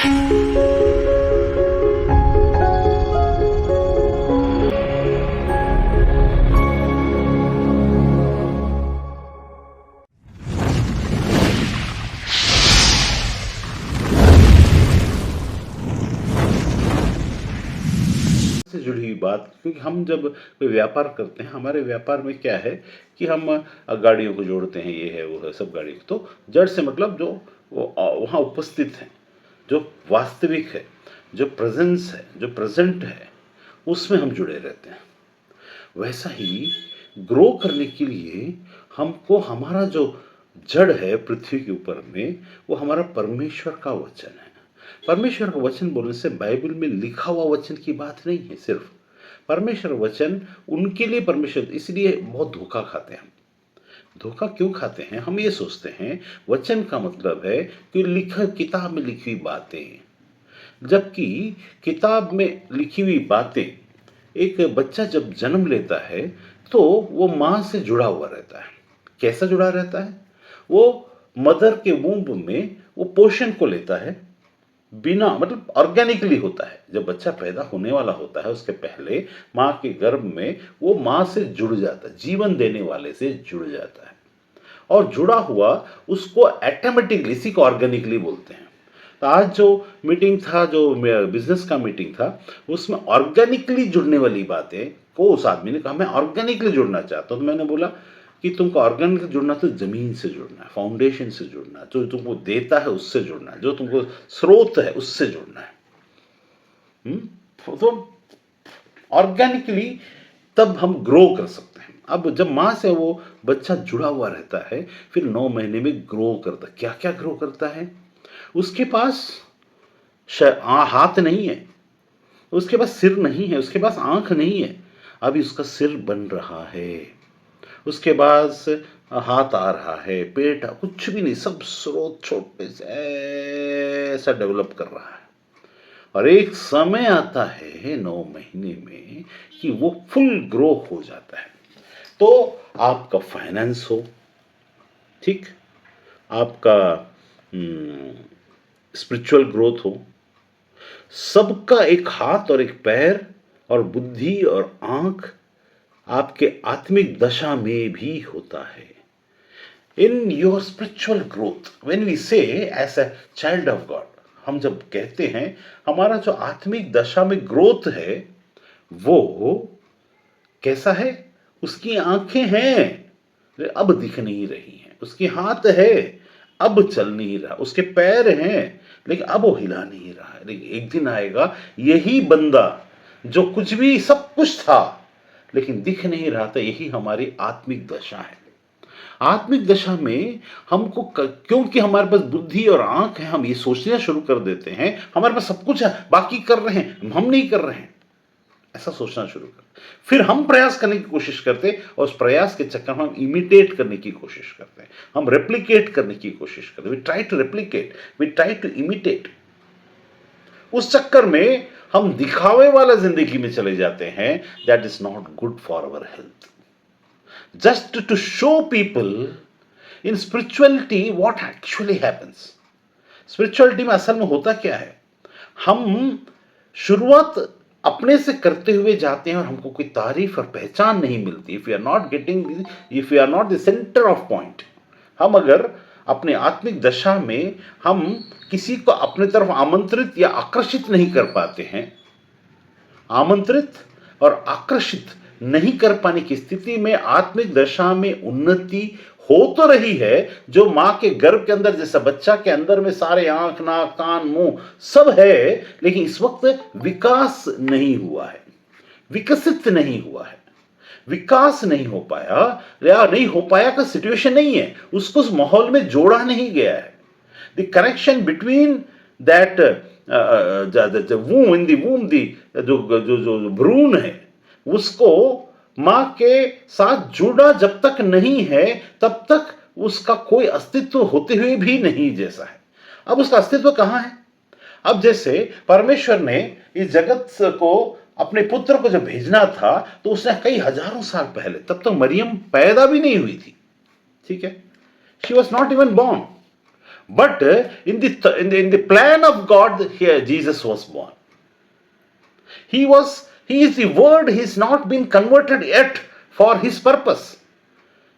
से जुड़ी हुई बात, क्योंकि हम जब कोई व्यापार करते हैं, हमारे व्यापार में क्या है कि हम गाड़ियों को जोड़ते हैं, ये है वो है सब गाड़ी। तो जड़ से मतलब जो वहाँ उपस्थित है, जो वास्तविक है, जो प्रेजेंस है, जो प्रेजेंट है, उसमें हम जुड़े रहते हैं। वैसा ही ग्रो करने के लिए हमको हमारा जो जड़ है पृथ्वी के ऊपर में, वो हमारा परमेश्वर का वचन है। परमेश्वर का वचन बोलने से बाइबल में लिखा हुआ वचन की बात नहीं है सिर्फ। परमेश्वर वचन उनके लिए परमेश्वर, इसलिए बहुत धोखा खाते हैं हम। धोखा क्यों खाते हैं? हम ये सोचते हैं वचन का मतलब है कि लिखा किताब में लिखी हुई बातें, जबकि किताब में लिखी हुई बातें, एक बच्चा जब जन्म लेता है तो वो माँ से जुड़ा हुआ रहता है। कैसा जुड़ा रहता है? वो मदर के वूम्ब में वो पोषण को लेता है, बिना मतलब ऑर्गेनिकली होता है। जब बच्चा पैदा होने वाला होता है उसके पहले माँ के गर्भ में वो माँ से जुड़ जाता है, जीवन देने वाले से जुड़ जाता है। और जुड़ा हुआ उसको ऑटोमेटिकली, इसी को ऑर्गेनिकली बोलते हैं। तो आज जो मीटिंग था, जो बिजनेस का मीटिंग था, उसमें ऑर्गेनिकली जुड़ने वाली बातें को उस आदमी ने कहा मैं ऑर्गेनिकली जुड़ना चाहता हूँ। तो मैंने बोला कि तुमको ऑर्गेनिकली जुड़ना तो जमीन से जुड़ना है, फाउंडेशन से जुड़ना है, जो तुमको देता है उससे जुड़ना है, जो तुमको स्रोत है उससे जुड़ना है। तो ऑर्गेनिकली तब हम ग्रो कर सकते हैं। अब जब माँ से वो बच्चा जुड़ा हुआ रहता है, फिर 9 महीने में ग्रो करता है। क्या क्या ग्रो करता है? उसके पास हाथ नहीं है, उसके पास सिर नहीं है, उसके पास आंख नहीं है, अभी उसका सिर बन रहा है। उसके बाद हाथ आ रहा है, पेट कुछ भी नहीं, सब स्रोत छोटे से ऐसा डेवलप कर रहा है। और एक समय आता है 9 महीने में कि वो फुल ग्रो हो जाता है। तो आपका फाइनेंस हो, ठीक, आपका स्पिरिचुअल ग्रोथ हो, सबका एक हाथ और एक पैर और बुद्धि और आंख आपके आत्मिक दशा में भी होता है। In your spiritual growth, when we say as a child of God, हम जब कहते हैं हमारा जो आत्मिक दशा में ग्रोथ है वो कैसा है? उसकी आंखें हैं, अब दिख नहीं रही हैं, उसके हाथ है, अब चल नहीं रहा, उसके पैर हैं लेकिन अब वो हिला नहीं रहा है। लेकिन एक दिन आएगा यही बंदा जो कुछ भी सब कुछ था लेकिन दिख नहीं रहा था, यही हमारी आत्मिक दशा है। आत्मिक दशा में हमको क्योंकि हमारे पास बुद्धि और आंख है, हम ये सोचना शुरू कर देते हैं हमारे पास सब कुछ है, बाकी कर रहे हैं, हम नहीं कर रहे हैं, ऐसा सोचना शुरू कर। फिर हम प्रयास करने की कोशिश करते और उस प्रयास के चक्कर में हम इमिटेट करने की कोशिश करते हैं, हम रेप्लिकेट करने की कोशिश करते हैं। We try to replicate, we try to imitate. उस चक्कर में हम दिखावे वाला जिंदगी में चले जाते हैं। That is not good for our health. Just to show people in spirituality what actually happens. Spirituality में असल में होता क्या है? हम शुरुआत अपने से करते हुए जाते हैं और हमको कोई तारीफ और पहचान नहीं मिलती। If you are not getting, if you are not the centre of point, हम अगर अपने आत्मिक दशा में हम किसी को अपने तरफ आमंत्रित या आकर्षित नहीं कर पाते हैं, आमंत्रित और आकर्षित नहीं कर पाने की स्थिति में आत्मिक दशा में उन्नति हो तो रही है। जो मां के गर्भ के अंदर, जैसा बच्चा के अंदर में सारे आंख, नाक, कान, मुंह सब है, लेकिन इस वक्त विकास नहीं हुआ है, विकसित नहीं हुआ है, विकास नहीं हो पाया, या नहीं हो पाया का सिचुएशन नहीं है, उसको उस माहौल में जोड़ा नहीं गया है। The connection between that womb, in the womb, जो भ्रूण है उसको मां के साथ जुड़ा जब तक नहीं है तब तक उसका कोई अस्तित्व होते हुए भी नहीं जैसा है। अब उसका अस्तित्व कहां है? अब जैसे परमेश्वर ने इस जगत को अपने पुत्र को जब भेजना था तो उसने कई हजारों साल पहले, तब तो मरियम पैदा भी नहीं हुई थी, ठीक है, she was not even born, But in the plan of God, here Jesus was born. He is the word. He is not been converted yet for his purpose.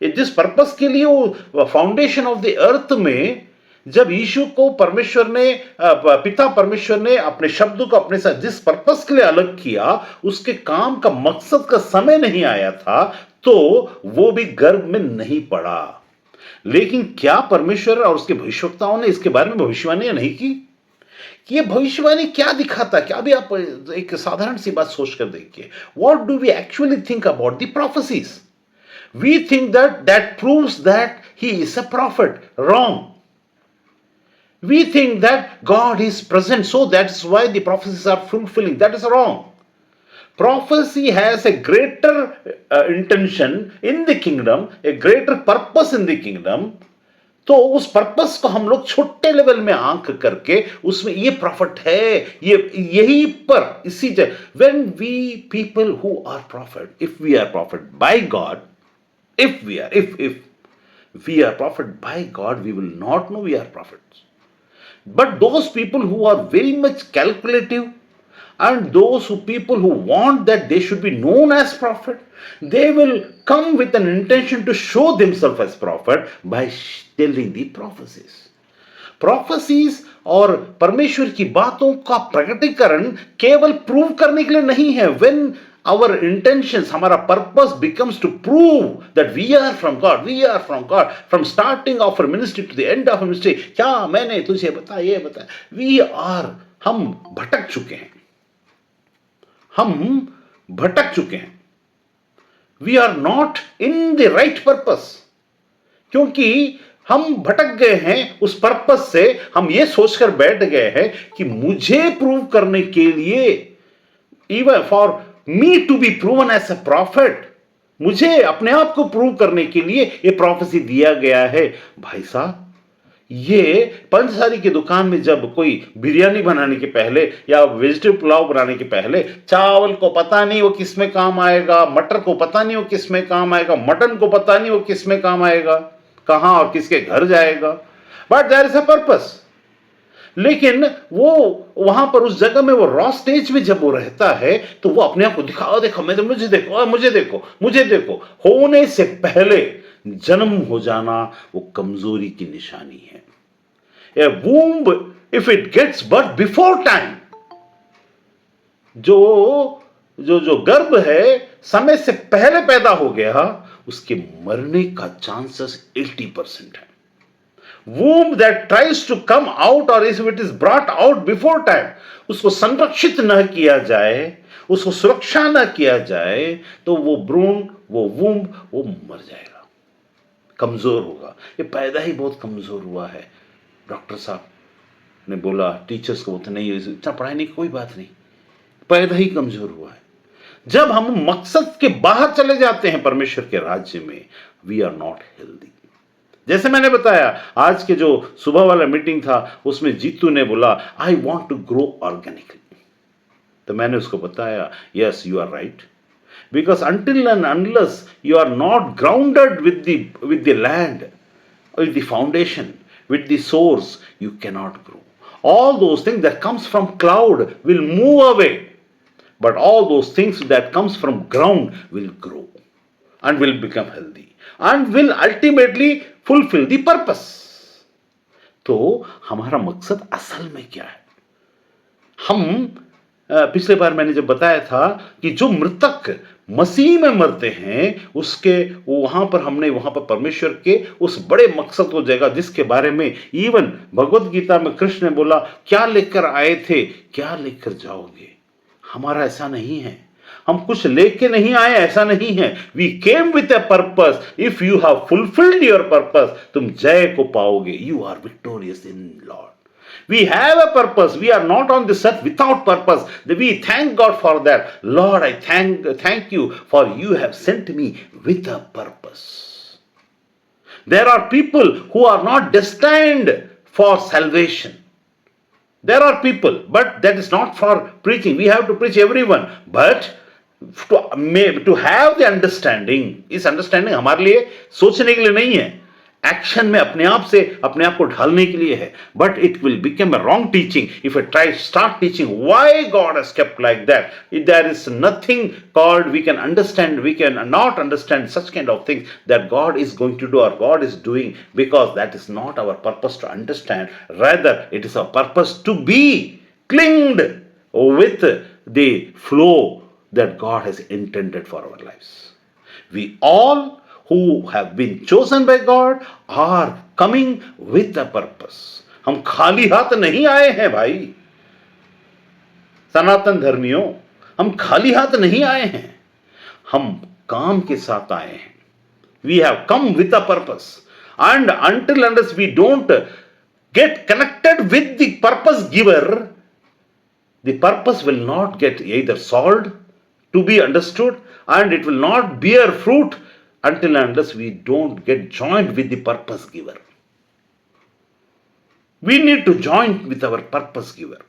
जिस पर्पस के लिए वो फाउंडेशन ऑफ द अर्थ में जब यीशु को परमेश्वर ने पिता परमेश्वर ने अपने शब्द को अपने साथ जिस पर्पस के लिए अलग किया, उसके काम का मकसद का समय नहीं आया था, तो वो भी गर्भ में नहीं पड़ा। लेकिन क्या परमेश्वर और उसके भविष्यवक्ताओं ने इसके बारे में भविष्यवाणी नहीं की? कि ये भविष्यवाणी क्या दिखाता? क्या भी आप एक साधारण सी बात सोच कर देखिए, what do we actually think about the prophecies? We think that proves that he is a prophet. Wrong. We think that God is present, so that's why the prophecies are fulfilling. That is wrong. Prophecy has a greater intention in the kingdom, a greater purpose in the kingdom. तो उस purpose को हम लोग छोटे level में आंक करके उसमें ये प्रॉफिट है, ये यही पर इसी जगह when we people who are prophet, if we are prophet by God, if we are prophet by God, we will not know we are prophets. But those people who are very much calculative, and those people who want that they should be known as prophet, they will come with an intention to show themselves as prophet by telling the prophecies और परमेश्वर की बातों का प्रकटीकरण केवल prove करने के लिए नहीं है। When our intentions, हमारा purpose becomes to prove that we are from God, from starting of our ministry to the end of our ministry, क्या मैंने तुझे बताया, ये बताया, हम भटक चुके हैं, we are not in the right purpose, क्योंकि हम भटक गए हैं उस पर्पस से। हम ये सोचकर बैठ गए हैं कि मुझे प्रूव करने के लिए, even for me to be proven as a prophet, मुझे अपने आप को प्रूव करने के लिए ये प्रोफेसी दिया गया है। भाई साहब, ये पंचसारी की दुकान में जब कोई बिरयानी बनाने के पहले या वेजिटेबल पुलाव बनाने के पहले चावल को पता नहीं वो किस में काम आएगा, मटर को पता नहीं वो किस में काम आएगा, मटन को पता नहीं वो किस में काम आएगा, कहां और किसके घर जाएगा, but there is a purpose. लेकिन वो वहां पर उस जगह में वो रॉ स्टेज में जब वो रहता है तो वो अपने आप को दिखाओ, देखो मैं, मुझे देखो होने से पहले जन्म हो जाना वो कमजोरी की निशानी है। A womb if it gets birth before time, जो गर्भ है समय से पहले पैदा हो गया, उसके मरने का चांसेस 80% है। womb that tries to come out or if it is brought out before time, उसको संरक्षित न किया जाए, उसको सुरक्षा न किया जाए, तो वो भ्रूण, वो वूम्ब, वो मर जाएगा, कमजोर होगा। ये पैदा ही बहुत कमजोर हुआ है। डॉक्टर साहब ने बोला, टीचर्स को बोलते नहीं इतना पढ़ाई नहीं, कोई बात नहीं, पैदा ही कमजोर हुआ है। जब हम मकसद के बाहर चले जाते हैं परमेश्वर के राज्य में, वी आर नॉट हेल्दी। जैसे मैंने बताया, आज के जो सुबह वाला मीटिंग था उसमें जीतू ने बोला I want to grow organically, तो मैंने उसको बताया yes you are right, because until and unless you are not grounded with the land, with the foundation, with the source, you cannot grow. All those things that comes from cloud will move away, but all those things that comes from ground will grow and will become healthy and will ultimately fulfill the purpose. तो हमारा मकसद असल में क्या है? हम पिछले बार मैंने जब बताया था कि जो मृतक मसीह में मरते हैं उसके वहां पर परमेश्वर के उस बड़े मकसद को जगह, जिसके बारे में इवन भगवत गीता में कृष्ण ने बोला, क्या लेकर आए थे क्या लेकर जाओगे। हमारा ऐसा नहीं है, हम कुछ लेके नहीं आए, ऐसा नहीं है। We came with a purpose. If you have fulfilled your purpose, तुम जय को पाओगे। You are victorious in Lord. We have a purpose. We are not on this earth without purpose. We thank God for that. Lord, I thank you for you have sent me with a purpose. There are people who are not destined for salvation. There are people, but that is not for preaching. We have to preach everyone. But to have the understanding, इस understanding हमारे लिए सोचने के लिए नहीं है. Action में अपने आप से अपने आप को ढालने के लिए है, but it will become a wrong teaching if I try start teaching why God has kept like that. There is nothing called we can understand, we can not understand such kind of things that God is going to do or God is doing, because that is not our purpose to understand. Rather, it is our purpose to be clinged with the flow that God has intended for our lives. We all who have been chosen by God are coming with a purpose. हम खाली हाथ नहीं आए हैं भाई सनातन धर्मियों, हम खाली हाथ नहीं आए हैं, हम काम के साथ आए हैं. We have come with a purpose, and until unless we don't get connected with the purpose giver, the purpose will not get either solved, to be understood, and it will not bear fruit until unless we don't get joined with the purpose giver. We need to join with our purpose giver.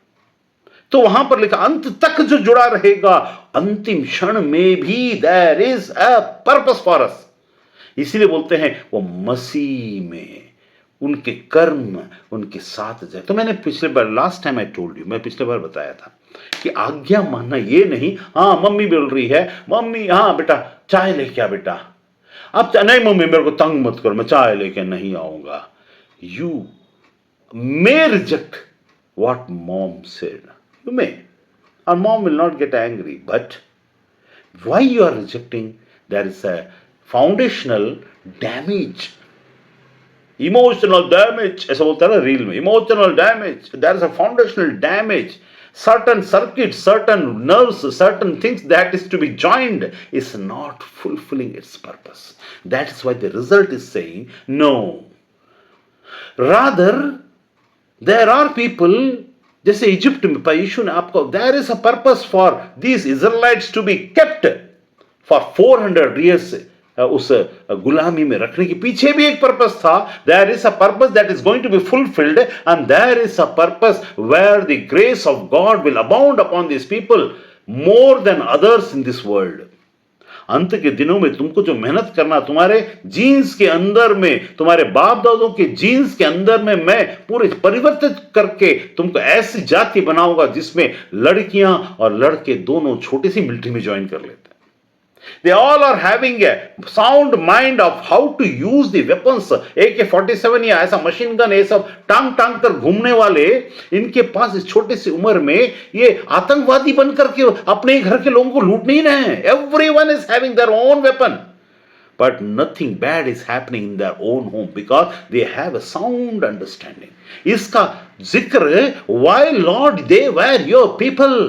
तो वहां पर लिखा अंत तक जो जुड़ा रहेगा, अंतिम क्षण में भी there is a purpose for us. इसीलिए बोलते हैं वो मसीह में उनके कर्म उनके साथ जाए. तो मैंने पिछले बार, last time I told you, मैं पिछले बार बताया था कि आज्ञा मानना ये नहीं, हाँ मम्मी बोल रही है, मम्मी हाँ बेटा चाय लेके आ बेटा, अब नहीं मम्मी मेरे को तंग मत करो, मैं चाय लेके नहीं आऊंगा. You may reject what mom said, you may, और mom will not get angry, but why you are rejecting, there is a foundational damage, emotional damage, ऐसा बोलता है ना रील में, emotional damage, there is a foundational damage. Certain circuits, certain nerves, certain things that is to be joined is not fulfilling its purpose. That is why the result is saying no. Rather, there are people, जैसे Egypt में यीशु ने आपको, there is a purpose for these Israelites to be kept for 400 years. उस गुलामी में रखने के पीछे भी एक पर्पस था. There is a purpose that is going to be fulfilled, and there is a purpose where the grace of God will abound upon this people more than others in this world. अंत के दिनों में तुमको जो मेहनत करना, तुम्हारे jeans के अंदर में, तुम्हारे बाप दादों के जीन्स के अंदर में मैं पूरे परिवर्तित करके तुमको ऐसी जाति बनाऊंगा जिसमें लड़कियां और लड़के दोनों छोटी सी मिलिट्री में ज्वाइन कर लेते हैं. They all are having a sound mind of how to use the weapons. AK-47 या ऐसा मशीन गन, ये सब टांग टांग कर घूमने वाले, इनके पास इस छोटे सी उम्र में ये आतंकवादी बनकर के अपने घर के लोगों को लूट नहीं रहे हैं. Everyone is having their own weapon, but nothing bad is happening in their own home because they have a sound understanding. इसका जिक्र, why Lord they were your people.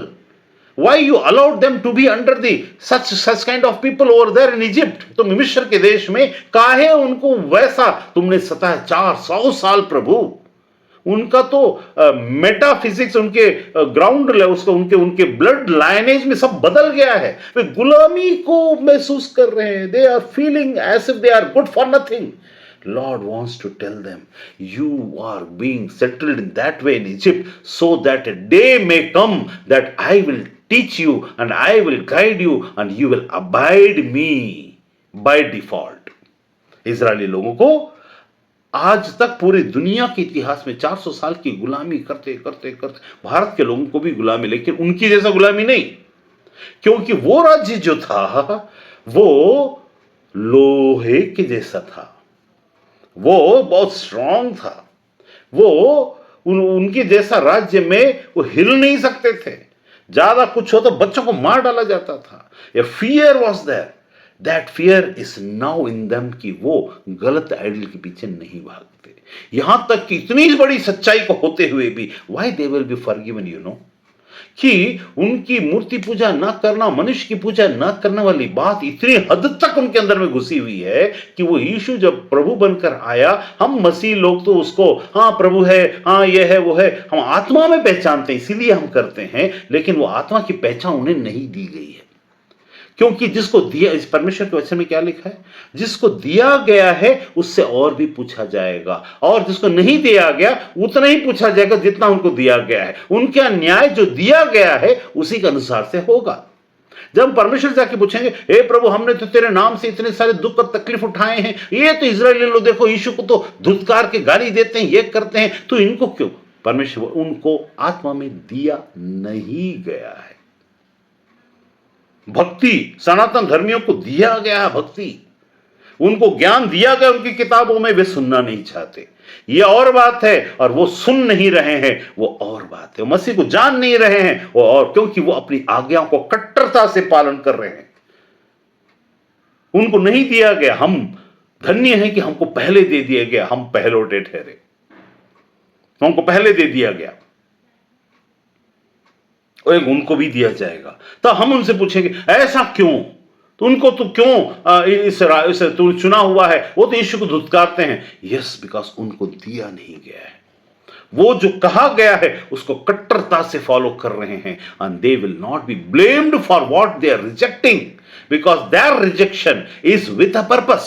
Why you allowed them to be under the such kind of people over there in Egypt? तुम मिस्र के देश में काहे उनको वैसा तुमने सताया 400 साल प्रभु. उनका तो मेटाफिजिक्स, उनके ग्राउंड उसको उनके ब्लड लाइनेज में सब बदल गया है. वे गुलामी को महसूस कर रहे हैं. They are feeling as if they are good for nothing. Lord wants to tell them, you are being settled in that way in Egypt so that a day may come that I will teach you and I will guide you and you will abide me by default. Israeli लोगों को आज तक पूरी दुनिया के इतिहास में 400 साल की गुलामी करते करते करते, भारत के लोगों को भी गुलामी, लेकिन उनकी जैसा गुलामी नहीं, क्योंकि वो राज्य जो था वो लोहे के जैसा था, वो बहुत स्ट्रांग था. वो उनके जैसा राज्य में वो हिल नहीं सकते थे. ज्यादा कुछ हो तो बच्चों को मार डाला जाता था. A fear was there. That fear is now in them कि वो गलत आइडल के पीछे नहीं भागते. यहां तक कि इतनी बड़ी सच्चाई को होते हुए भी, why they will be forgiven, you know, कि उनकी मूर्ति पूजा ना करना, मनुष्य की पूजा ना करने वाली बात इतनी हद तक उनके अंदर में घुसी हुई है कि वो यीशु जब प्रभु बनकर आया, हम मसीह लोग तो उसको हाँ प्रभु है, हाँ ये है वो है, हम आत्मा में पहचानते हैं, इसीलिए हम करते हैं, लेकिन वो आत्मा की पहचान उन्हें नहीं दी गई है. क्योंकि जिसको दिया, इस परमेश्वर के वचन में क्या लिखा है, जिसको दिया गया है उससे और भी पूछा जाएगा, और जिसको नहीं दिया गया उतना ही पूछा जाएगा जितना उनको दिया गया है. उनका न्याय जो दिया गया है उसी के अनुसार से होगा. जब परमेश्वर से आके पूछेंगे, हे प्रभु हमने तो तेरे नाम से इतने सारे दुख और तकलीफ उठाए हैं, ये तो इजरायली लोग देखो यीशु को तो धुतकार के गाली देते हैं, ये करते हैं, तो इनको क्यों? परमेश्वर उनको आत्मा में दिया नहीं गया है। भक्ति सनातन धर्मियों को दिया गया है, भक्ति उनको ज्ञान दिया गया उनकी किताबों में, वे सुनना नहीं चाहते, ये और बात है। और वो सुन नहीं रहे हैं, वो और बात है। मसीह को जान नहीं रहे हैं, वो और, क्योंकि वो अपनी आज्ञाओं को कट्टरता से पालन कर रहे हैं। उनको नहीं दिया गया। हम धन्य हैं कि हमको पहले दे दिया गया, हम पहलोटे ठहरे, हमको पहले दे दिया गया और एक उनको भी दिया जाएगा। तो हम उनसे पूछेंगे ऐसा क्यों? तो उनको तो क्यों इस तू चुना हुआ है? वो तो यीशु को धुतकारते हैं। यस, बिकॉज उनको दिया नहीं गया है। वो जो कहा गया है उसको कट्टरता से फॉलो कर रहे हैं, and they will not be blamed for what they are rejecting, because their rejection is with a purpose.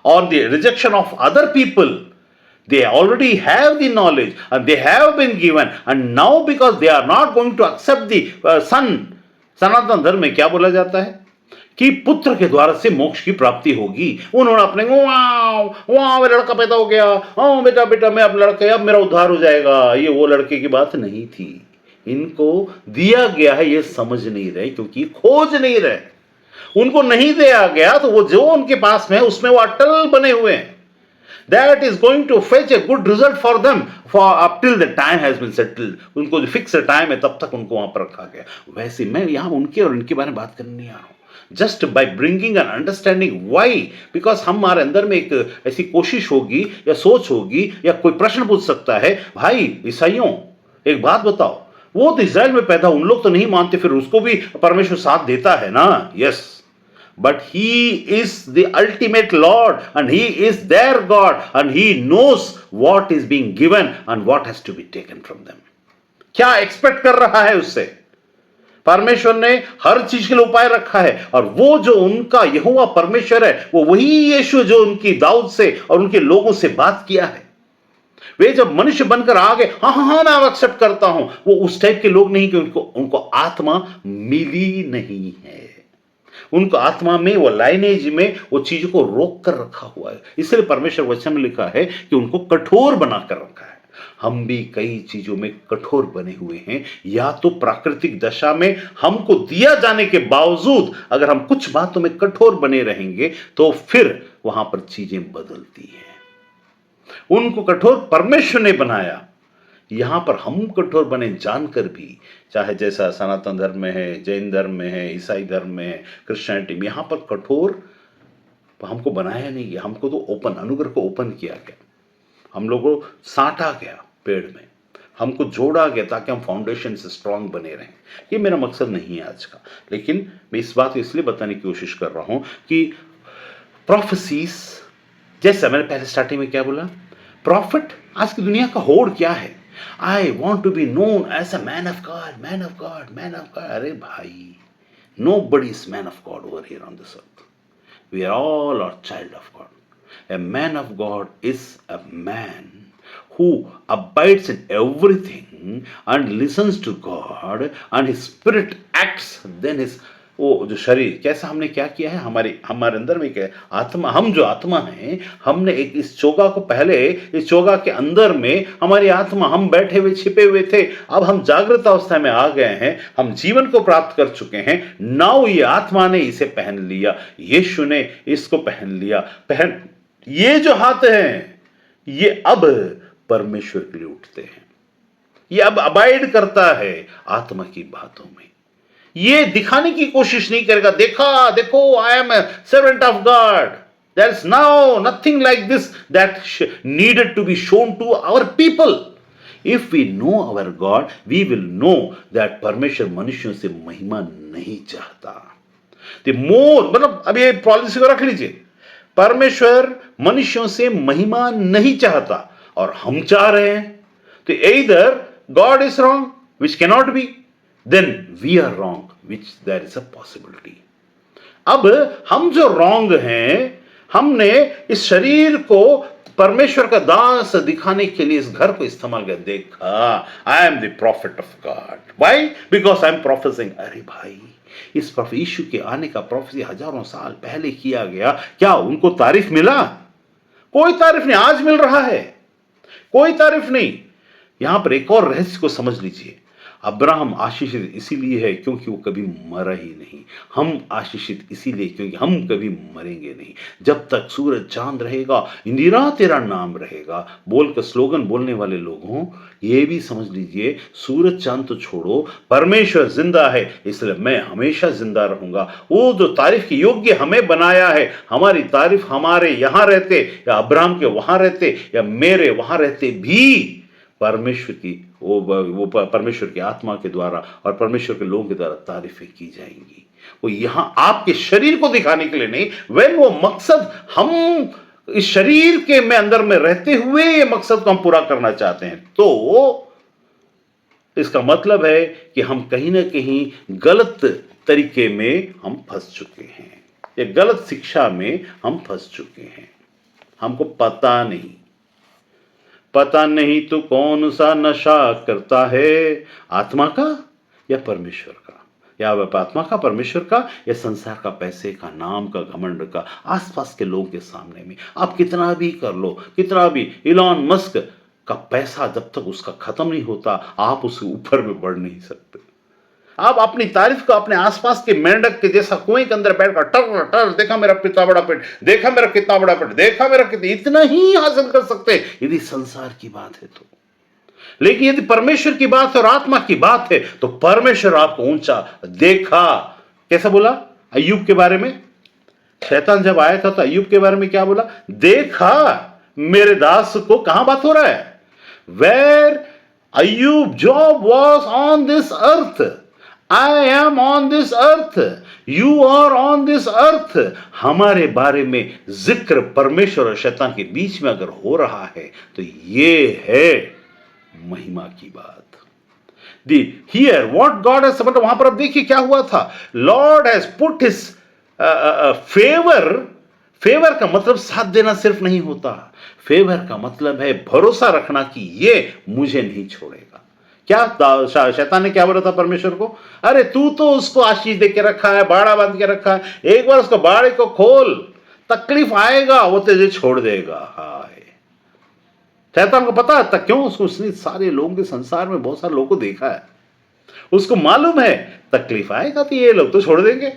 और the rejection of other people, they already have the knowledge and they have been given, and now because they are not going to accept the son, सनातन धर्म में क्या बोला जाता है कि पुत्र के द्वारा से मोक्ष की प्राप्ति होगी। उन्होंने अपने वाह लड़का पैदा हो गया, हाँ बेटा बेटा मैं अब लड़का, अब मेरा उद्धार हो जाएगा, ये वो लड़के की बात नहीं थी। इनको दिया गया है, ये समझ नहीं रहे क्योंकि खोज नहीं रहे। उनको नहीं दिया गया तो वो जो उनके पास में है उसमें वो अटल बने हुए हैं। That is going to fetch a good result for them for up till the time has been settled. उनको जो फिक्स टाइम है तब तक उनको वहां पर रखा गया। वैसे मैं यहां उनके और इनके बारे में बात करने नहीं आ रहा हूं। Just by bringing an understanding Y, because हमारे अंदर में एक ऐसी कोशिश होगी या सोच होगी या कोई प्रश्न पूछ सकता है, भाई ईसाइयों एक बात बताओ, वो तो इजराइल में पैदा, उन लोग तो नहीं मानते, फिर उसको भी परमेश्वर साथ देता है ना? Yes, but he is the ultimate Lord and he is their God and he knows what is being given and what has to be taken from them. क्या एक्सपेक्ट कर रहा है उससे? परमेश्वर ने हर चीज के लिए उपाय रखा है, और वो जो उनका यहोवा परमेश्वर है वो वही यीशु जो उनकी दाऊद से और उनके लोगों से बात किया है। वे जब मनुष्य बनकर आ गए, हाँ हाँ हाँ मैं एक्सेप्ट करता हूं, वो उस टाइप के लोग नहीं, क्योंकि उनको आत्मा मिली नहीं है। उनको आत्मा में, वो लाइनेज में वो चीजों को रोक कर रखा हुआ है। इसलिए परमेश्वर वचन में लिखा है कि उनको कठोर बनाकर रखा है। हम भी कई चीजों में कठोर बने हुए हैं, या तो प्राकृतिक दशा में हमको दिया जाने के बावजूद अगर हम कुछ बातों में कठोर बने रहेंगे तो फिर वहां पर चीजें बदलती हैं। उनको कठोर परमेश्वर ने बनाया, यहां पर हम कठोर बने जानकर भी, चाहे जैसा सनातन धर्म में है, जैन धर्म में है, ईसाई धर्म में है, क्रिश्चियनिटी में, यहां पर कठोर हमको बनाया नहीं गया। हमको तो ओपन, अनुग्रह को ओपन किया गया, हम लोगों को साटा गया पेड़ में, हमको जोड़ा गया ताकि हम फाउंडेशन से स्ट्रांग बने रहें। ये मेरा मकसद नहीं है आज का, लेकिन मैं इस बात को इसलिए बताने की कोशिश कर रहा हूं कि प्रोफेसीज, जैसा मैंने पहले स्टार्टिंग में क्या बोला, प्रॉफिट आज की दुनिया का होड़ क्या है? I want to be known as a man of God, man of God, man of God. अरे भाई, nobody is man of God over here on this earth. We are all a child of God. A man of God is a man who abides in everything and listens to God, and his spirit acts, then his वो जो शरीर, कैसा हमने क्या किया है, हमारे अंदर में क्या है, आत्मा, हम जो आत्मा हैं, हमने एक इस चोगा को, पहले इस चोगा के अंदर में हमारी आत्मा, हम बैठे हुए छिपे हुए थे, अब हम जागृत अवस्था में आ गए हैं, हम जीवन को प्राप्त कर चुके हैं। नाउ ये आत्मा ने इसे पहन लिया, यीशु ने इसको पहन लिया। ये जो हाथ हैं ये अब परमेश्वर के लिए उठते हैं, ये अब अबाइड करता है आत्मा की बातों में। ये दिखाने की कोशिश नहीं करेगा, देखा देखो I am a servant of God, there is now nothing like this that needed to be shown to our people. If we know our God we will know that परमेश्वर मनुष्यों से महिमा नहीं चाहता। द मोर, मतलब अब ये policy को रख लीजिए, परमेश्वर मनुष्यों से महिमा नहीं चाहता और हम चाह रहे हैं, तो either God is wrong, which cannot be, then we are wrong, which there is a possibility. अब हम जो wrong हैं, हमने इस शरीर को परमेश्वर का दास दिखाने के लिए इस घर को इस्तेमाल कर देखा। I am the profit of God, why? Because I am professing. अरे भाई, इस प्रभु यीशु के आने का प्रोफेसी हजारों साल पहले किया गया, क्या उनको तारीफ मिला? कोई तारीफ नहीं। आज मिल रहा है, कोई तारीफ नहीं। यहां पर एक और रहस्य को समझ लीजिए। अब्राहम आशीषित इसीलिए है क्योंकि वो कभी मरा ही नहीं। हम आशीषित इसीलिए क्योंकि हम कभी मरेंगे नहीं। जब तक सूरज चांद रहेगा, इंदिरा तेरा नाम रहेगा बोलकर स्लोगन बोलने वाले लोगों, ये भी समझ लीजिए, सूरज चांद तो छोड़ो, परमेश्वर जिंदा है, इसलिए मैं हमेशा जिंदा रहूंगा। वो जो तारीफ के योग्य हमें बनाया है, हमारी तारीफ हमारे यहां रहते या अब्राहम के वहां रहते या मेरे वहां रहते भी परमेश्वर की वो परमेश्वर की आत्मा के द्वारा और परमेश्वर के लोगों के द्वारा तारीफें की जाएंगी। वो यहां आपके शरीर को दिखाने के लिए नहीं, वेन वो मकसद हम इस शरीर के में अंदर में रहते हुए ये मकसद को हम पूरा करना चाहते हैं, तो इसका मतलब है कि हम कहीं ना कहीं गलत तरीके में हम फंस चुके हैं, या गलत शिक्षा में हम फंस चुके हैं। हमको पता नहीं तो कौन सा नशा करता है, आत्मा का या परमेश्वर का, या आत्मा का, परमेश्वर का, या संसार का, पैसे का, नाम का, घमंड का, आसपास के लोगों के सामने में आप कितना भी कर लो, कितना भी। इलॉन मस्क का पैसा जब तक उसका खत्म नहीं होता, आप उसके ऊपर में बढ़ नहीं सकते। आप अपनी तारीफ को अपने आसपास के मेंढक के जैसा कुएं के अंदर बैठकर टर टर, देखा मेरा कितना बड़ा पेट, देखा मेरा कितना बड़ा पेट, देखा मेरा कितना, इतना ही हासिल कर सकते हैं यदि संसार की बात है तो। लेकिन यदि परमेश्वर की बात और आत्मा की बात है तो परमेश्वर आपको ऊंचा देखा। कैसा बोला अय्यूब के बारे में? शैतान जब आया था तो अय्यूब के बारे में क्या बोला? देखा मेरे दास को। कहां बात हो रहा है? Where Ayyub Job was on this earth, I am on this earth, you are on this earth। हमारे बारे में जिक्र परमेश्वर और शैतान के बीच में अगर हो रहा है तो ये है महिमा की बात। Here what God has, मतलब वहां पर अब देखिए क्या हुआ था। Lord has put his favour का मतलब साथ देना सिर्फ नहीं होता। फेवर का मतलब है भरोसा रखना कि ये मुझे नहीं छोड़ेगा। क्या शैतान ने क्या बोला था परमेश्वर को? अरे तू तो उसको आशीष दे के रखा है, बाड़ा बांध के रखा है, एक बार उसको बाड़े को खोल, तकलीफ आएगा वो तुझे छोड़ देगा। हाय, शैतान को पता था क्यों? उसने सारे लोगों के संसार में बहुत सारे लोगों को देखा है, उसको मालूम है तकलीफ आएगा तो ये लोग तो छोड़ देंगे।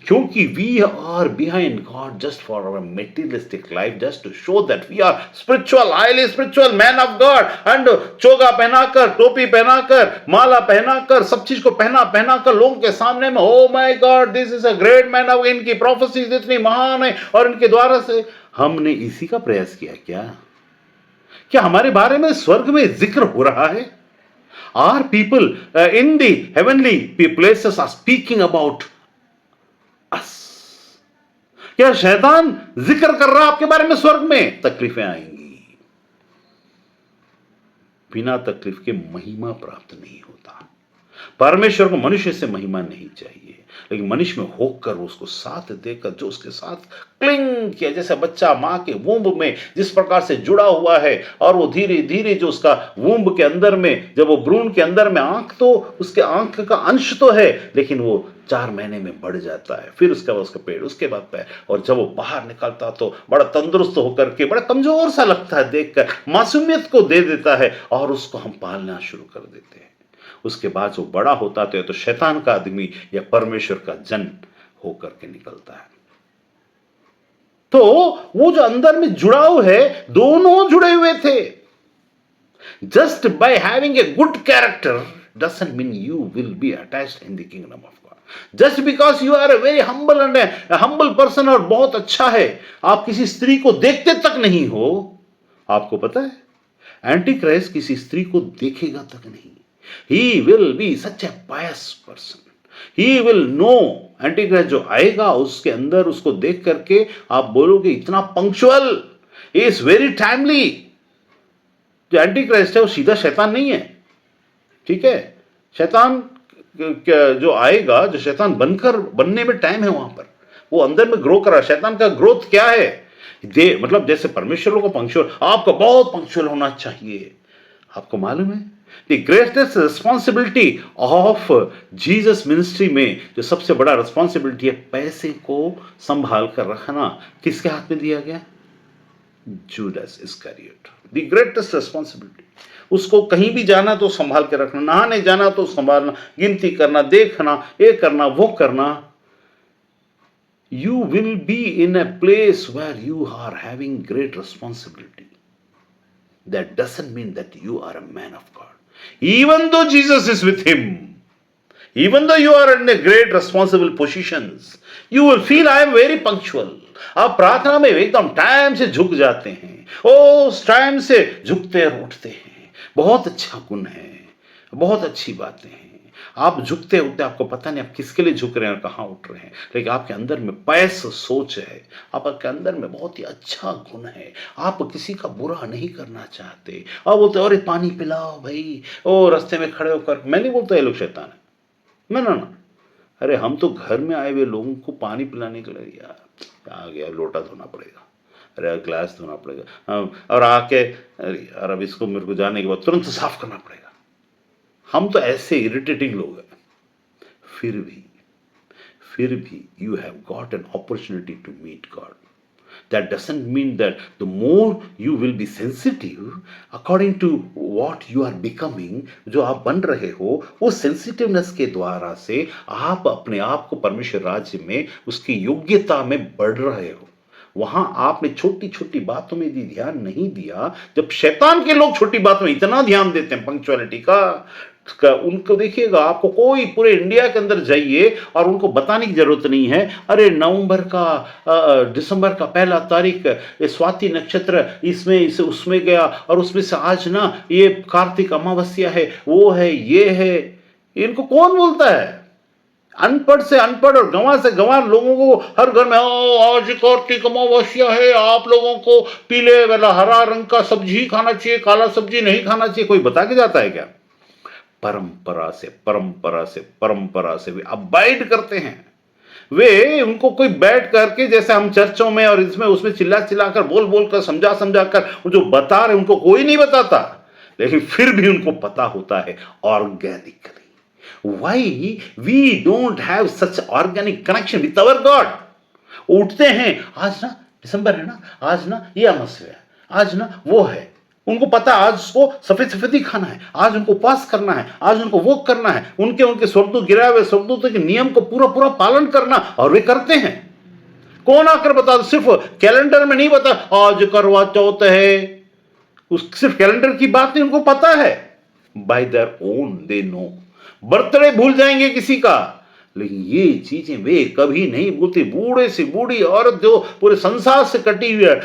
क्योंकि we are behind God just for our materialistic life, just to show that we are spiritual, highly spiritual man of God. And चोगा पहनाकर, टोपी पहनाकर, माला पहनाकर, सब चीज को पहनाकर लोगों के सामने में, oh my God this is a great man of, इनकी प्रोफेसीज इतनी महान है और इनके द्वारा से हमने इसी का प्रयास किया। क्या हमारे बारे में स्वर्ग में जिक्र हो रहा है? Our people in the heavenly places are speaking about us। क्या शैतान जिक्र कर रहा आपके बारे में स्वर्ग में? तकलीफें आएंगी, बिना तकलीफ के महिमा प्राप्त नहीं होता। परमेश्वर को मनुष्य से महिमा नहीं चाहिए, लेकिन मनुष्य में होकर उसको साथ देकर, जो उसके साथ क्लिंग किया, जैसे बच्चा मां के वूंब में जिस प्रकार से जुड़ा हुआ है, और वो धीरे धीरे जो उसका वूंब के अंदर में, जब वो भ्रूण के अंदर में, आंख तो उसके आंख का अंश तो है, लेकिन वो 4 महीने में बढ़ जाता है, फिर उसके बाद उसका पेट, उसके बाद पैर, और जब वो बाहर निकलता तो बड़ा तंदुरुस्त होकर के, बड़ा कमजोर सा लगता है, देखकर मासूमियत को दे देता है, और उसको हम पालना शुरू कर देते हैं। उसके बाद जो बड़ा होता तो शैतान का आदमी या परमेश्वर का जन होकर के निकलता है। तो वो जो अंदर में जुड़ाव है, दोनों जुड़े हुए थे। Just by having a good character doesn't mean you will be attached in the kingdom of God. Just because you are a very humble person और बहुत अच्छा है, आप किसी स्त्री को देखते तक नहीं हो। आपको पता है एंटी क्राइस्ट किसी स्त्री को देखेगा तक नहीं। He will be such a pious person. He will know, Antichrist जो आएगा उसके अंदर उसको देख करके आप बोलोगे इतना punctual, he is very timely। जो एंटीक्राइस्ट है वो सीधा शैतान नहीं है, ठीक है? शैतान जो आएगा, जो शैतान बनने में टाइम है, वहां पर वो अंदर में ग्रो कर रहा है। शैतान का ग्रोथ क्या है? दे मतलब जैसे परमेश्वर को पंक्चुअल, आपको बहुत पंक्चुअल होना चाहिए। आपको मालूम है the greatest responsibility of Jesus ministry में जो सबसे बड़ा रिस्पॉन्सिबिलिटी है, पैसे को संभाल कर रखना, किसके हाथ में दिया गया? Judas Iscariot. The greatest responsibility, उसको कहीं भी जाना तो संभाल के रखना, नहाने जाना तो संभालना, गिनती करना, देखना, ये करना, वो करना। You will be in a place where you are having great responsibility. That doesn't mean that you are a man of God. Even though Jesus is with him, even though you are in a great responsible positions, you will feel I am very punctual. आप प्रार्थना में एकदम time से झुक जाते हैं, उस time से झुकते और उठते हैं। बहुत अच्छा गुण है, बहुत अच्छी बातें हैं। आप झुकते उठते, आपको पता नहीं आप किसके लिए झुक रहे हैं और कहाँ उठ रहे हैं, लेकिन आपके अंदर में पैस सोच है, आपके अंदर में बहुत ही अच्छा गुण है। आप किसी का बुरा नहीं करना चाहते। आप बोलते अरे पानी पिलाओ भाई, ओ रास्ते में खड़े होकर। मैं नहीं बोलता ये लोग शैतान है, ना। अरे हम तो घर में आए हुए लोगों को पानी पिलाने के लिए, यार आ गया लोटा धोना पड़ेगा, अरे ग्लास धोना पड़ेगा, और आके अरे यार अब इसको मेरे को जाने के बाद तुरंत साफ करना पड़ेगा। हम तो ऐसे इरिटेटिंग लोग हैं। फिर भी you have got an opportunity to meet God. That doesn't mean that the more you will be sensitive according to what you are becoming, जो आप बन रहे हो, वो सेंसिटिवनेस के द्वारा से आप अपने आप को परमेश्वर राज्य में उसकी योग्यता में बढ़ रहे हो। वहां आपने छोटी छोटी बातों में यदि ध्यान नहीं दिया, जब शैतान के लोग छोटी बातों में इतना ध्यान देते हैं पंक्चुअलिटी का उनको देखिएगा, आपको कोई पूरे इंडिया के अंदर जाइए और उनको बताने की जरूरत नहीं है। अरे नवंबर का दिसंबर का पहला तारीख स्वाति नक्षत्र इसमें इसे उसमें गया, और उसमें से आज ना ये कार्तिक अमावस्या है, वो है, ये है। इनको कौन बोलता है? अनपढ़ से अनपढ़ और गंवार से गंवार लोगों को हर घर में आज कार्तिक अमावस्या है, आप लोगों को पीले वाला हरा रंग का सब्जी खाना चाहिए, काला सब्जी नहीं खाना चाहिए। कोई बता के जाता है क्या? परंपरा से वे अबाइड करते हैं। वे उनको कोई बैठ करके जैसे हम चर्चों में और इसमें उसमें चिल्ला चिल्लाकर बोल कर समझा कर जो बता रहे उनको कोई नहीं बताता, लेकिन फिर भी उनको पता होता है organically. Why we don't have such organic connection with our God. उठते हैं, आज ना दिसंबर है ना, आज ना ये अमावस्या है, आज ना वो है। उनको पता आज उसको सफेद ही खाना है, आज उनको उपवास करना है, आज उनको वो करना है, उनके स्वर्गदूत गिराए हुए स्वर्गदूतों के नियम को पूरा पालन करना, और वे करते हैं। कौन आकर बता दो? सिर्फ कैलेंडर में नहीं बता आज करवा चौथ है, उस सिर्फ कैलेंडर की बात नहीं, उनको पता है। Bye their own they know. Birthday भूल जाएंगे किसी का, लेकिन ये चीजें वे कभी नहीं भूलती। बूढ़े से बूढ़ी औरत जो पूरे संसार से कटी हुई है,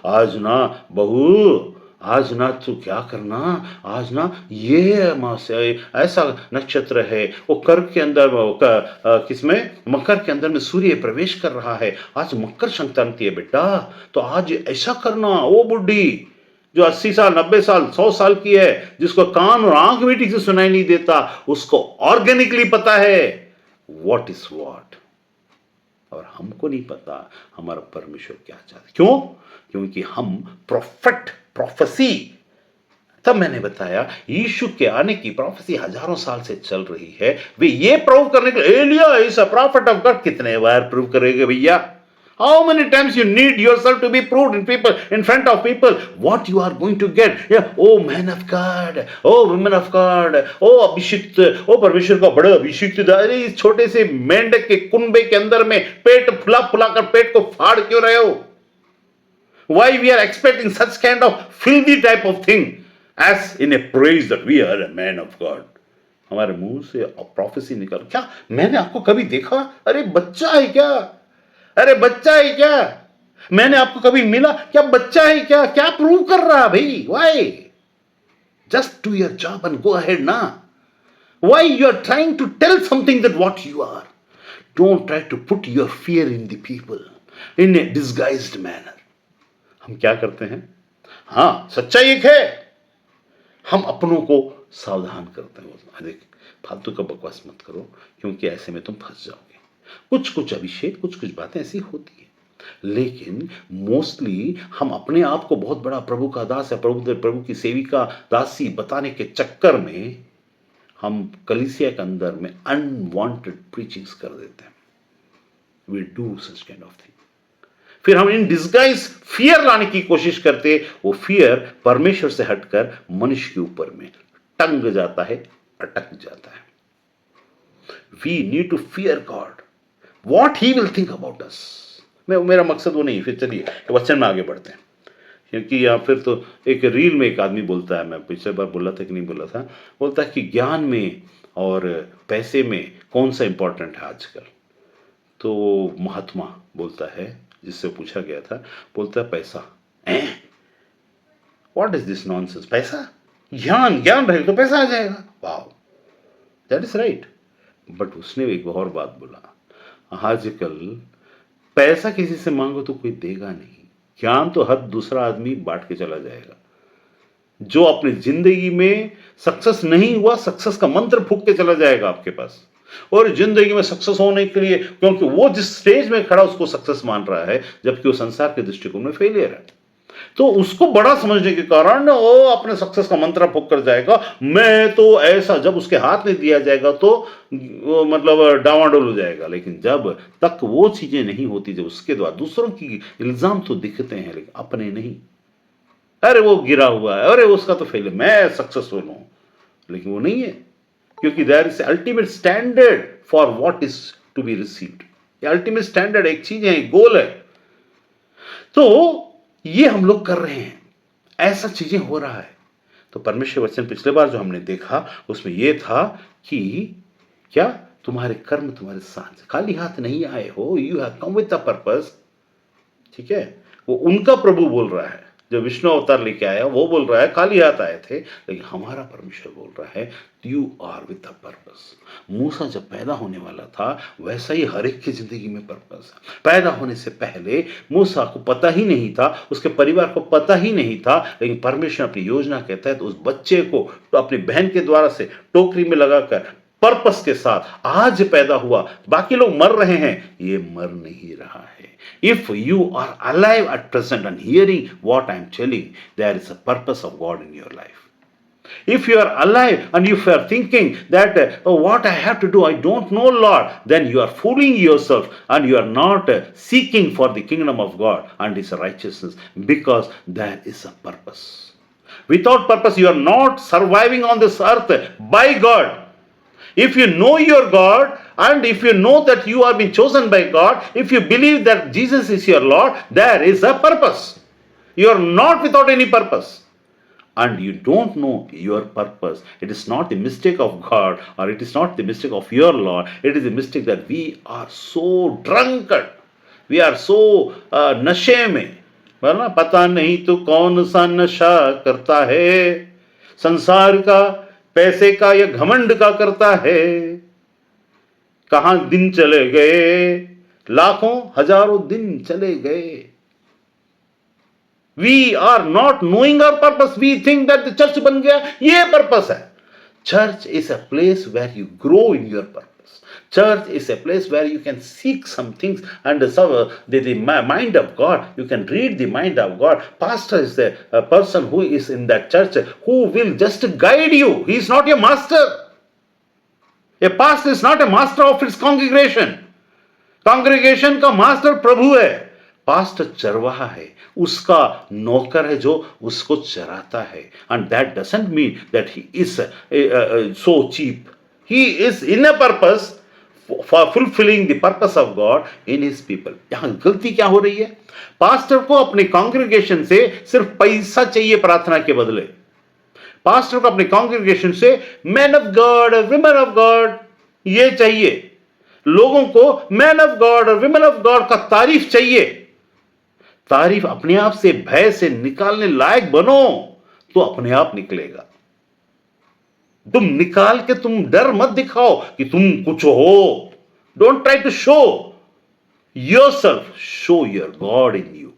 आज ना बहू, आज ना तू क्या करना, आज ना ये ऐसा नक्षत्र है, वो कर के अंदर किसमें, मकर के अंदर में सूर्य प्रवेश कर रहा है, आज मकर संक्रांति है बेटा, तो आज ऐसा करना। वो बुढ़ी जो 80 साल 90 साल 100 साल की है, जिसको कान और आंख भी ठीक से सुनाई नहीं देता, उसको ऑर्गेनिकली पता है व्हाट इज व्हाट। और हमको नहीं पता हमारा परमेश्वर क्या चाहता। क्यों? क्योंकि हम प्रोफेसी, तब मैंने बताया यीशु के आने की प्रोफेसी हजारों साल से चल रही है। वे ये प्रूव करने के लिए Eliya is a prophet of God, कितने बार प्रूव करेंगे भैया? How many times you need yourself to be proved in front of people what you are going to get? Yeah, oh man of God, oh women of God, oh अभिषिक्त, oh परमेश्वर का बड़ा अभिषिक्त। अरे इस छोटे से मेंढक के कुनबे के अंदर में पेट फुला कर पेट को फाड़ क्यों रहे हो? Why we are expecting such kind of filthy type of thing as in a praise that we are a man of God? हमारे मुंह से प्रोफेसी निकल, क्या मैंने आपको कभी देखा? अरे बच्चा है क्या? अरे बच्चा है क्या? मैंने आपको कभी मिला क्या? बच्चा है क्या? क्या प्रूव कर रहा भाई? Why? Just do your job and go ahead ना। Why you are trying to tell something that what you are? Don't try to put your fear in the people in a disguised manner. हम क्या करते हैं? हां, सच्चाई एक है, हम अपनों को सावधान करते हैं। देख, फालतू का बकवास मत करो, क्योंकि ऐसे में तुम फंस जाओगे। कुछ अभिषेक, कुछ बातें ऐसी होती है। लेकिन मोस्टली हम अपने आप को बहुत बड़ा प्रभु का दास है, प्रभु की सेविका दासी बताने के चक्कर में हम कलीसिया के अंदर में अनवांटेड प्रीचिंग्स कर देते हैं। We do such kind of thing. फिर हम इन डिस्गाइज फियर लाने की कोशिश करते, वो फियर परमेश्वर से हटकर मनुष्य के ऊपर में टंग जाता है, अटक जाता है। We need to fear God, what he will think about us. मेरा मकसद वो नहीं। फिर चलिए वचन में आगे बढ़ते हैं, क्योंकि या फिर तो एक रील में एक आदमी बोलता है, मैं पिछले बार बोला था कि नहीं बोला था, बोलता है कि ज्ञान में और पैसे में कौन सा इंपॉर्टेंट है आजकल। तो महात्मा बोलता है, जिससे पूछा गया था, बोलता है पैसा। What is this nonsense? पैसा? ज्ञान रहे तो पैसा आ जाएगा। Wow, that is right. But उसने एक और बात बोला, आजकल पैसा किसी से मांगो तो कोई देगा नहीं, ज्ञान तो हर दूसरा आदमी बांट के चला जाएगा। जो अपनी जिंदगी में सक्सेस नहीं हुआ, सक्सेस का मंत्र फूक के चला जाएगा आपके पास। और जिंदगी में सक्सेस होने के लिए, क्योंकि वो जिस स्टेज में खड़ा उसको सक्सेस मान रहा है, जबकि वो संसार के दृष्टिकोण में फेलियर है, तो उसको बड़ा समझने के कारण वो अपने सक्सेस का मंत्र फूक कर जाएगा, मैं तो ऐसा। जब उसके हाथ में दिया जाएगा तो मतलब डावाडोल हो जाएगा। लेकिन जब तक वो चीजें नहीं होती, जब उसके द्वारा दूसरों की इल्जाम तो दिखते हैं लेकिन अपने नहीं। अरे वो गिरा हुआ है, अरे उसका तो फेल है, मैं सक्सेसफुल हूं, लेकिन वो नहीं है। क्योंकि there is ultimate standard for what is to be received. ये अल्टीमेट स्टैंडर्ड एक चीज है, एक गोल है। तो ये हम लोग कर रहे हैं, ऐसा चीजें हो रहा है। तो परमेश्वर वचन पिछले बार जो हमने देखा उसमें यह था कि क्या तुम्हारे कर्म तुम्हारे साथ खाली हाथ नहीं आए हो, you have come with a purpose. ठीक है, वो उनका प्रभु बोल रहा है, जो विष्णु अवतार लेके आया वो बोल रहा है खाली हाथ आए थे, लेकिन हमारा परमेश्वर बोल रहा है you are with a purpose. मूसा जब पैदा होने वाला था, वैसा ही हर एक की जिंदगी में पर्पस है। पैदा होने से पहले मूसा को पता ही नहीं था, उसके परिवार को पता ही नहीं था, लेकिन परमेश्वर अपनी योजना के तहत उस बच्चे को तो अपनी बहन के द्वारा से टोकरी में लगाकर पर्पस के साथ आज पैदा हुआ। बाकी लोग मर रहे हैं, ये मर नहीं रहा है। If you are alive at present and hearing what I am telling, there is a purpose of God in your life. If you are alive and if you are thinking that what I have to do, I don't know, Lord, then you are fooling yourself and you are not seeking for the kingdom of God and His righteousness, because there is a purpose. Without purpose, you are not surviving on this earth by God. If you know your God, and if you know that you are being chosen by God, if you believe that Jesus is your Lord, there is a purpose. You are not without any purpose. And you don't know your purpose. It is not the mistake of God, or it is not the mistake of your Lord. It is the mistake that we are so drunkard. We are so नशे में, बोला पता नहीं तो कौन सा नशा करता है, संसार का, पैसे का या घमंड का करता है। कहां दिन चले गए, लाखों हजारों दिन चले गए। We are not knowing our purpose. We think that the church बन गया, ये पर्पस है। Church is a place where you grow in your purpose. Church is a place where you can seek some things and the mind of God. You can read the mind of God. Pastor is the person who is in that church who will just guide you. He is not your master. A pastor is not a master of his congregation. Congregation का master प्रभु है, pastor चरवाहा है, उसका नौकर है जो उसको चराता है। And that doesn't mean that he is so cheap. He is in a purpose for fulfilling the purpose of God in his people. यहां गलती क्या हो रही है? पास्टर को अपने कांग्रेगेशन से सिर्फ पैसा चाहिए प्रार्थना के बदले। पास्टर को अपने कांग्रेगेशन से मैन ऑफ गॉड और विमेन ऑफ गॉड ये चाहिए। लोगों को मैन ऑफ गॉड और विमेन ऑफ गॉड का तारीफ चाहिए। तारीफ अपने आप से भय से निकालने लायक बनो तो अपने आप निकलेगा। तुम निकाल के तुम डर मत दिखाओ कि तुम कुछ हो। Don't try to show yourself, show your God in you.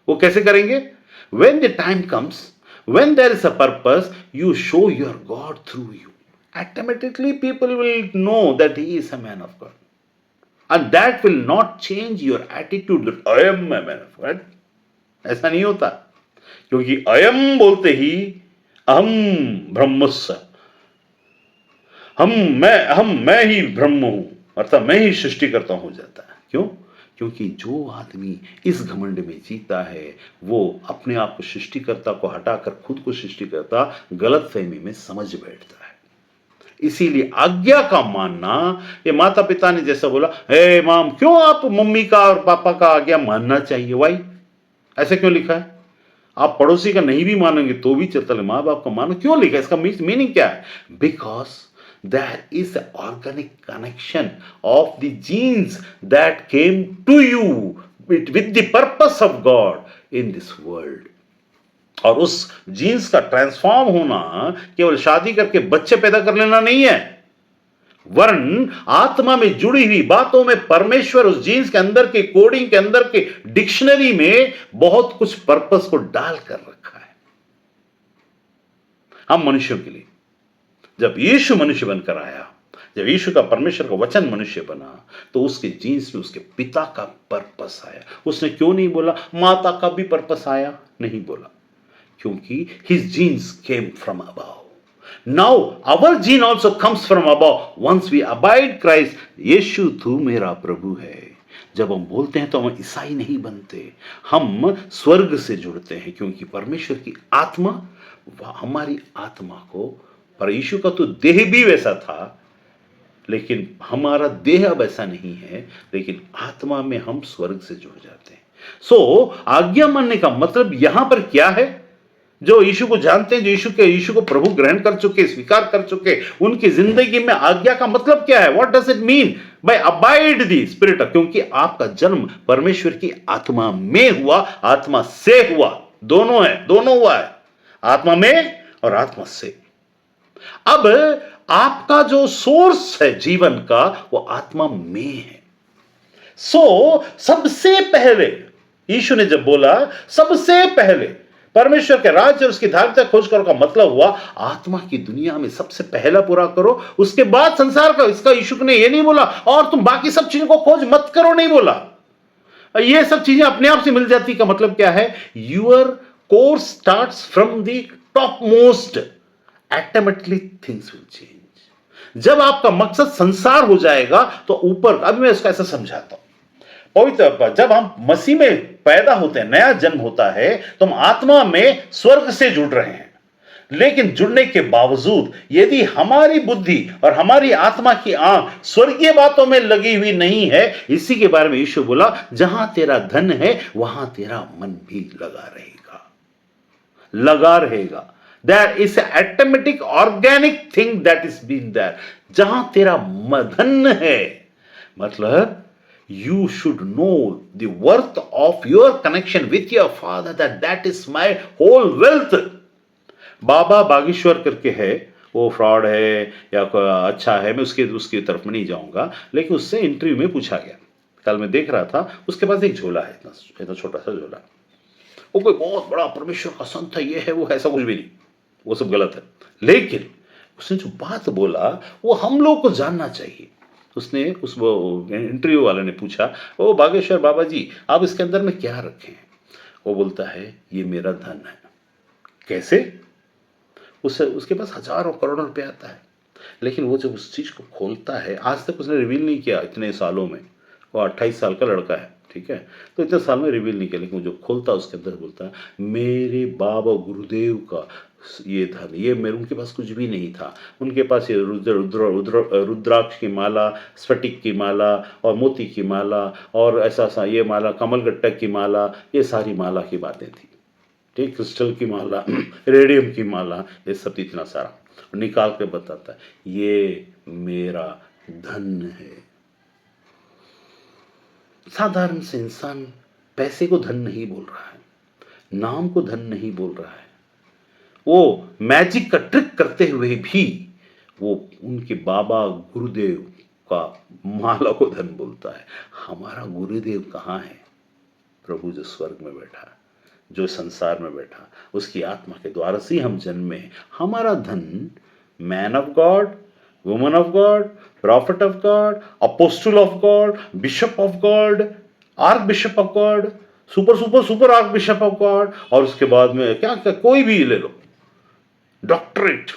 वो कैसे करेंगे? When the time comes, when there is a purpose, you show your God through you. Automatically people will know that he is a man of God. And that will not change your attitude that I am a man of God. ऐसा नहीं होता, क्योंकि अयम बोलते ही अहम ब्रह्मस्य, मैं ही ब्रह्म हूं, अर्थात मैं ही सृष्टि करता हो जाता है। क्यों? क्योंकि जो आदमी इस घमंड में जीता है वो अपने आप को सृष्टिकर्ता को हटाकर खुद को सृष्टिकर्ता गलत फहमी में समझ बैठता है। इसीलिए आज्ञा का मानना, ये माता पिता ने जैसा बोला, हे माम, क्यों आप मम्मी का और पापा का आज्ञा मानना चाहिए? वाई? ऐसे क्यों लिखा है? आप पड़ोसी का नहीं भी मानेंगे तो भी चलता है, माँ बाप का मानो क्यों लिखा है? इसका मीनिंग क्या है? Because there is an organic connection of the genes that came to you with the purpose of God in this world. और उस जीन्स का ट्रांसफॉर्म होना केवल शादी करके बच्चे पैदा कर लेना नहीं है, वरन आत्मा में जुड़ी हुई बातों में परमेश्वर उस जीन्स के अंदर के कोडिंग के अंदर के डिक्शनरी में बहुत कुछ पर्पस को डाल कर रखा है हम मनुष्यों के लिए। जब यीशु मनुष्य बनकर आया, जब यीशु का परमेश्वर का वचन मनुष्य बना, तो उसके जीन्स में उसके पिता का पर्पस आया। उसने क्यों नहीं बोला माता का भी पर्पस आया? नहीं बोला, क्योंकि his genes came from above. Now our gene also comes from above. Once we abide Christ, यीशु तू मेरा प्रभु है, जब हम बोलते हैं तो हम ईसाई नहीं बनते, हम स्वर्ग से जुड़ते हैं, क्योंकि परमेश्वर की आत्मा हमारी आत्मा को, पर यीशु का तो देह भी वैसा था, लेकिन हमारा देह अब ऐसा नहीं है, लेकिन आत्मा में हम स्वर्ग से जुड़ जाते हैं। सो आज्ञा मानने का मतलब यहां पर क्या है? जो यीशु को जानते हैं, जो यीशु को प्रभु ग्रहण कर चुके, स्वीकार कर चुके, उनकी जिंदगी में आज्ञा का मतलब क्या है? What does it mean by abide the spirit? क्योंकि आपका जन्म परमेश्वर की आत्मा में हुआ, आत्मा से हुआ, दोनों है, दोनों हुआ है, आत्मा में और आत्मा से। अब आपका जो सोर्स है जीवन का वो आत्मा में है। सबसे पहले यीशु ने जब बोला सबसे पहले परमेश्वर के राज्य और उसकी धार्मिकता खोज करो का मतलब हुआ आत्मा की दुनिया में सबसे पहला पूरा करो, उसके बाद संसार का। इसका यीशु ने ये नहीं बोला और तुम बाकी सब चीजों को खोज मत करो, नहीं बोला। ये सब चीजें अपने आप से मिल जाती का मतलब क्या है? Your course starts from the top most, automatically things will change. जब आपका मकसद संसार हो जाएगा तो ऊपर, अभी मैं इसका ऐसा समझाता हूं, पवित्र जब हम मसीह में पैदा होते हैं, नया जन्म होता है, तो हम आत्मा में स्वर्ग से जुड़ रहे हैं। लेकिन जुड़ने के बावजूद यदि हमारी बुद्धि और हमारी आत्मा की आंख स्वर्गीय बातों में लगी हुई नहीं है, इसी के बारे में यीशु बोला जहां तेरा धन है वहां तेरा मन भी लगा रहेगा, लगा रहेगा। There is an automatic organic thing that is been there. जहां तेरा धन है, मतलब you should know the worth of your connection with your father, that is my whole wealth. बाबा बागेश्वर करके है, वो फ्रॉड है या अच्छा है, मैं उसकी तरफ में नहीं जाऊंगा, लेकिन उससे इंटरव्यू में पूछा गया, कल मैं देख रहा था, उसके पास एक झोला है, इतना छोटा सा झोला, वो कोई बहुत बड़ा परमेश्वर का संत है, ये है वो, ऐसा कुछ भी नहीं, वो सब गलत है। लेकिन उसने जो बात बोला वो हम लोग को जानना चाहिए। उसने उस इंटरव्यू वाले ने पूछा, ओ बागेश्वर बाबा जी आप इसके अंदर में क्या रखे हैं? वो बोलता है ये मेरा धन है। कैसे? उसके पास हजारों करोड़ों रुपए आता है, लेकिन वो जब उस चीज को खोलता है, आज तक उसने रिवील नहीं किया इतने सालों में, वो 28 साल का लड़का है, ठीक है, तो इतने साल में रिवील नहीं किया, लेकिन जो खोलता है उसके अंदर बोलता है मेरे बाबा गुरुदेव का ये धन, ये मेरे, उनके पास कुछ भी नहीं था, उनके पास ये रुद्राक्ष की माला, स्फटिक की माला और मोती की माला और ऐसा सा ये माला, कमलगट्टक की माला, ये सारी माला की बातें थी, ठीक, क्रिस्टल की माला, रेडियम की माला, ये सब इतना सारा निकाल के बताता है ये मेरा धन है। साधारण से इंसान पैसे को धन नहीं बोल रहा है, नाम को धन नहीं बोल रहा है, वो मैजिक का ट्रिक करते हुए भी वो उनके बाबा गुरुदेव का माला को धन बोलता है। हमारा गुरुदेव कहाँ है? प्रभु जो स्वर्ग में बैठा, जो संसार में बैठा, उसकी आत्मा के द्वारा से हम जन्मे। हमारा धन man of God, woman of God, profit of God, apostle of God, bishop of God, arc bishop of God, super super super arc bishop of God, और उसके बाद में क्या क्या कोई भी ले लो, डॉक्टरेट।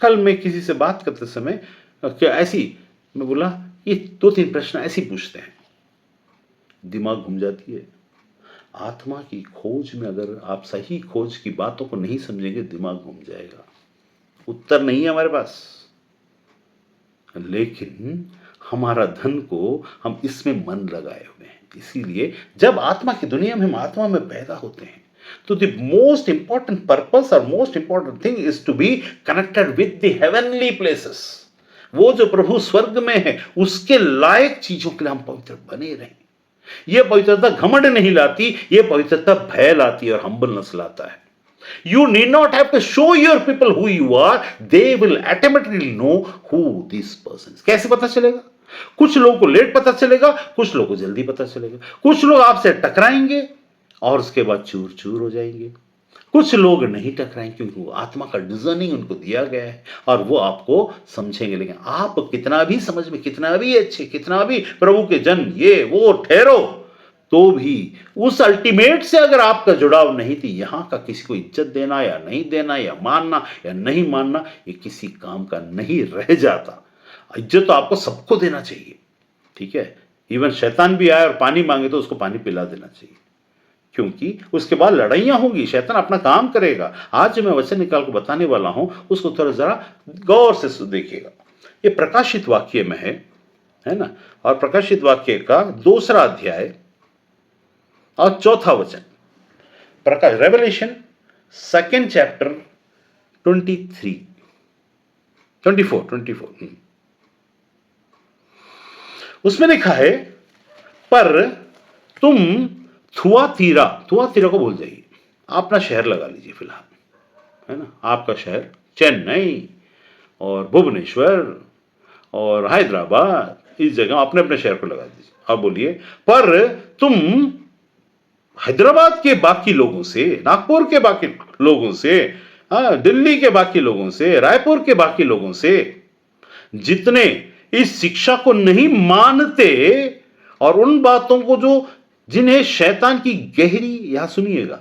कल मैं किसी से बात करते समय क्या ऐसी मैं बोला, ये 2-3 प्रश्न ऐसे पूछते हैं, दिमाग घूम जाती है। आत्मा की खोज में अगर आप सही खोज की बातों को नहीं समझेंगे, दिमाग घूम जाएगा। उत्तर नहीं है हमारे पास, लेकिन हमारा धन को हम इसमें मन लगाए हुए हैं। इसीलिए जब आत्मा की दुनिया में हम आत्मा में पैदा होते हैं, तो द मोस्ट इंपॉर्टेंट पर्पस और most important thing is to be connected with the heavenly places. वो जो प्रभु स्वर्ग में है, उसके लायक चीजों के लिए हम पवित्र बने रहें। यह पवित्रता घमंड नहीं लाती, यह पवित्रता भय लाती है और हम्बलनेस लाता है। You need not have to show your people who you are. They will automatically know who this person is. कैसे पता चलेगा? कुछ लोगों को लेट पता चलेगा, कुछ लोगों को जल्दी पता चलेगा। कुछ लोग आपसे टकराएंगे और उसके बाद चूर चूर हो जाएंगे। कुछ लोग नहीं टकराएंगे क्योंकि वो आत्मा का डिजर्निंग उनको दिया गया है और वो आपको समझेंगे। लेकिन आप कितना भी समझ में, कितना भी अच्छे, कितना भी प्रभु के जन ये वो ठहरो, तो भी उस अल्टीमेट से अगर आपका जुड़ाव नहीं थी, यहां का किसी को इज्जत देना या नहीं देना या मानना या नहीं मानना, ये किसी काम का नहीं रह जाता। इज्जत तो आपको सबको देना चाहिए, ठीक है। इवन शैतान भी आए और पानी मांगे तो उसको पानी पिला देना चाहिए, क्योंकि उसके बाद लड़ाइयां होंगी, शैतान अपना काम करेगा। आज जो मैं वचन निकाल को बताने वाला हूं, उसको थोड़ा जरा गौर से देखिएगा। ये प्रकाशित वाक्य में है ना, और प्रकाशित वाक्य का 2 अध्याय और 4 वचन, प्रकाश रेवलेशन 2 चैप्टर 24 उसमें लिखा है, पर तुम थुआतीरा को भूल जाइए, अपना शहर लगा लीजिए फिलहाल, है ना। आपका शहर चेन्नई और भुवनेश्वर और हैदराबाद, इस जगह अपने अपने शहर को लगा दीजिए। अब बोलिए, पर तुम हैदराबाद के बाकी लोगों से, नागपुर के बाकी लोगों से, दिल्ली के बाकी लोगों से, रायपुर के बाकी लोगों से, जितने इस शिक्षा को नहीं मानते और उन बातों को जो जिन्हें शैतान की गहरी, यहां सुनिएगा,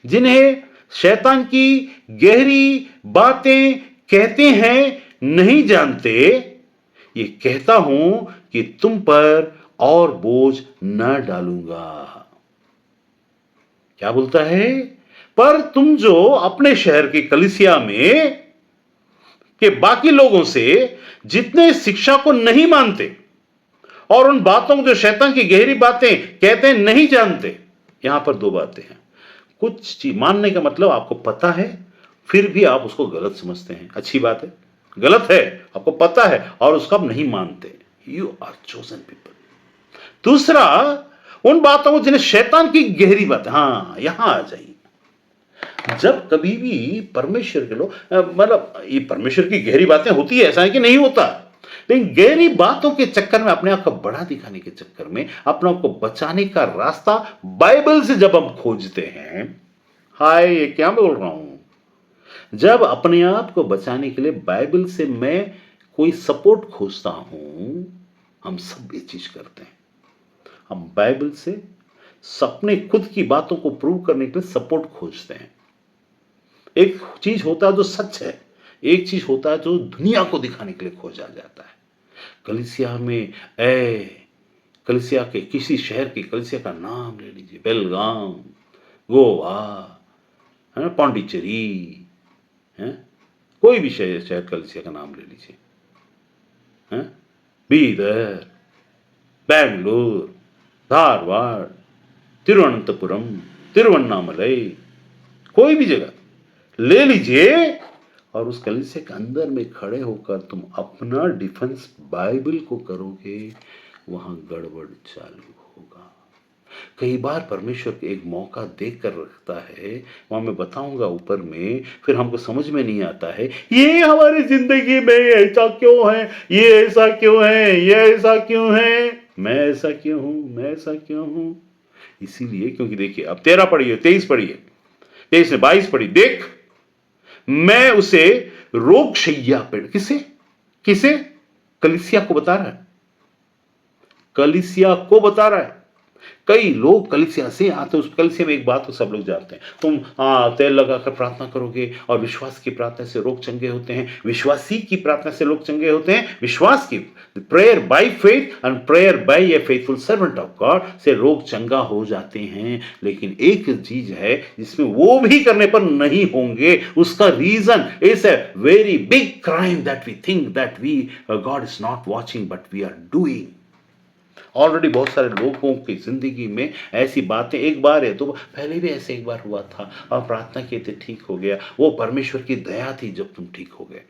जिन्हें शैतान की गहरी बातें कहते हैं, नहीं जानते, ये कहता हूं कि तुम पर और बोझ न डालूंगा। क्या बोलता है? पर तुम जो अपने शहर की कलीसिया में के बाकी लोगों से जितने शिक्षा को नहीं मानते और उन बातों को जो शैतान की गहरी बातें कहते हैं, नहीं जानते। यहां पर 2 बातें हैं। कुछ चीज मानने का मतलब आपको पता है, फिर भी आप उसको गलत समझते हैं। अच्छी बात है, गलत है, आपको पता है और उसको आप नहीं मानते। You are chosen people. दूसरा, उन बातों को जिन्हें शैतान की गहरी बात, हां यहां आ जाइए। जब कभी भी परमेश्वर के लोग, मतलब ये परमेश्वर की गहरी बातें होती है, ऐसा है कि नहीं होता, लेकिन गहरी बातों के चक्कर में, अपने आप को बड़ा दिखाने के चक्कर में, अपने आप को बचाने का रास्ता बाइबल से जब हम खोजते हैं, हाय ये क्या बोल रहा हूं, जब अपने आप को बचाने के लिए बाइबल से मैं कोई सपोर्ट खोजता हूं, हम सब ये चीज करते हैं। हम बाइबल से अपने खुद की बातों को प्रूव करने के लिए सपोर्ट खोजते हैं। एक चीज होता है जो सच है, एक चीज होता है जो दुनिया को दिखाने के लिए खोजा जाता है। कलीसिया में, कलीसिया के किसी शहर की कलीसिया का नाम ले लीजिए, बेलगाम, गोवा, है ना, पांडिचेरी, है, कोई भी शहर कलीसिया का नाम ले लीजिए, है, बीदर, बेंगलुरु, धारवाड़, तिरुवनंतपुरम, तिरुवन्नामलई, कोई भी जगह ले लीजिए और उस कलीसिया के अंदर में खड़े होकर तुम अपना डिफेंस बाइबल को करोगे, वहां गड़बड़ चालू होगा। कई बार परमेश्वर एक मौका देख कर रखता है, वहां मैं बताऊंगा ऊपर में, फिर हमको समझ में नहीं आता है ये हमारी जिंदगी में ऐसा क्यों है, ये ऐसा क्यों है, ये ऐसा क्यों है, मैं ऐसा क्यों हूं, मैं ऐसा क्यों हूं। इसीलिए, क्योंकि देखिए अब 13 पढ़िए, 23 पढ़िए, 23 से 22 पढ़ी, देख मैं उसे रोगशैया पे, किसे किसे कलीसिया को बता रहा है, कलीसिया को बता रहा है। कई लोग कलीसिया से आते हैं, उस कलीसिया में एक बात तो सब लोग जानते हैं, तुम तेल लगाकर प्रार्थना करोगे और विश्वास की प्रार्थना से रोग चंगे होते हैं, विश्वासी की प्रार्थना से लोग चंगे होते हैं, विश्वास की prayer by faith and prayer by a faithful servant of God से रोग चंगा हो जाते हैं। लेकिन एक चीज है जिसमें वो भी करने पर नहीं होंगे, उसका reason is a very big crime that we think that we God is not watching but we are doing. Already बहुत सारे लोगों की जिंदगी में ऐसी बातें, एक बार है तो पहले भी ऐसे एक बार हुआ था और प्रार्थना किए थे ठीक हो गया, वो परमेश्वर की दया थी जब तुम ठीक हो गए।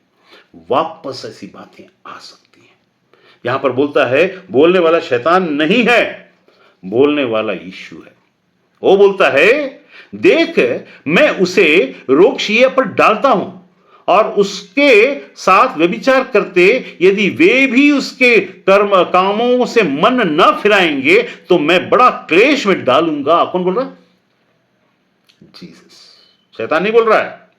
वापस ऐसी बातें आ सकती हैं। यहां पर बोलता है बोलने वाला शैतान नहीं है, बोलने वाला यीशु है। वो बोलता है देख मैं उसे रोगशैया पर डालता हूं और उसके साथ व्यभिचार करते यदि वे भी उसके कर्म कामों से मन न फिराएंगे तो मैं बड़ा क्लेश में डालूंगा। कौन बोल रहा है? जीसस। शैतान नहीं बोल रहा है,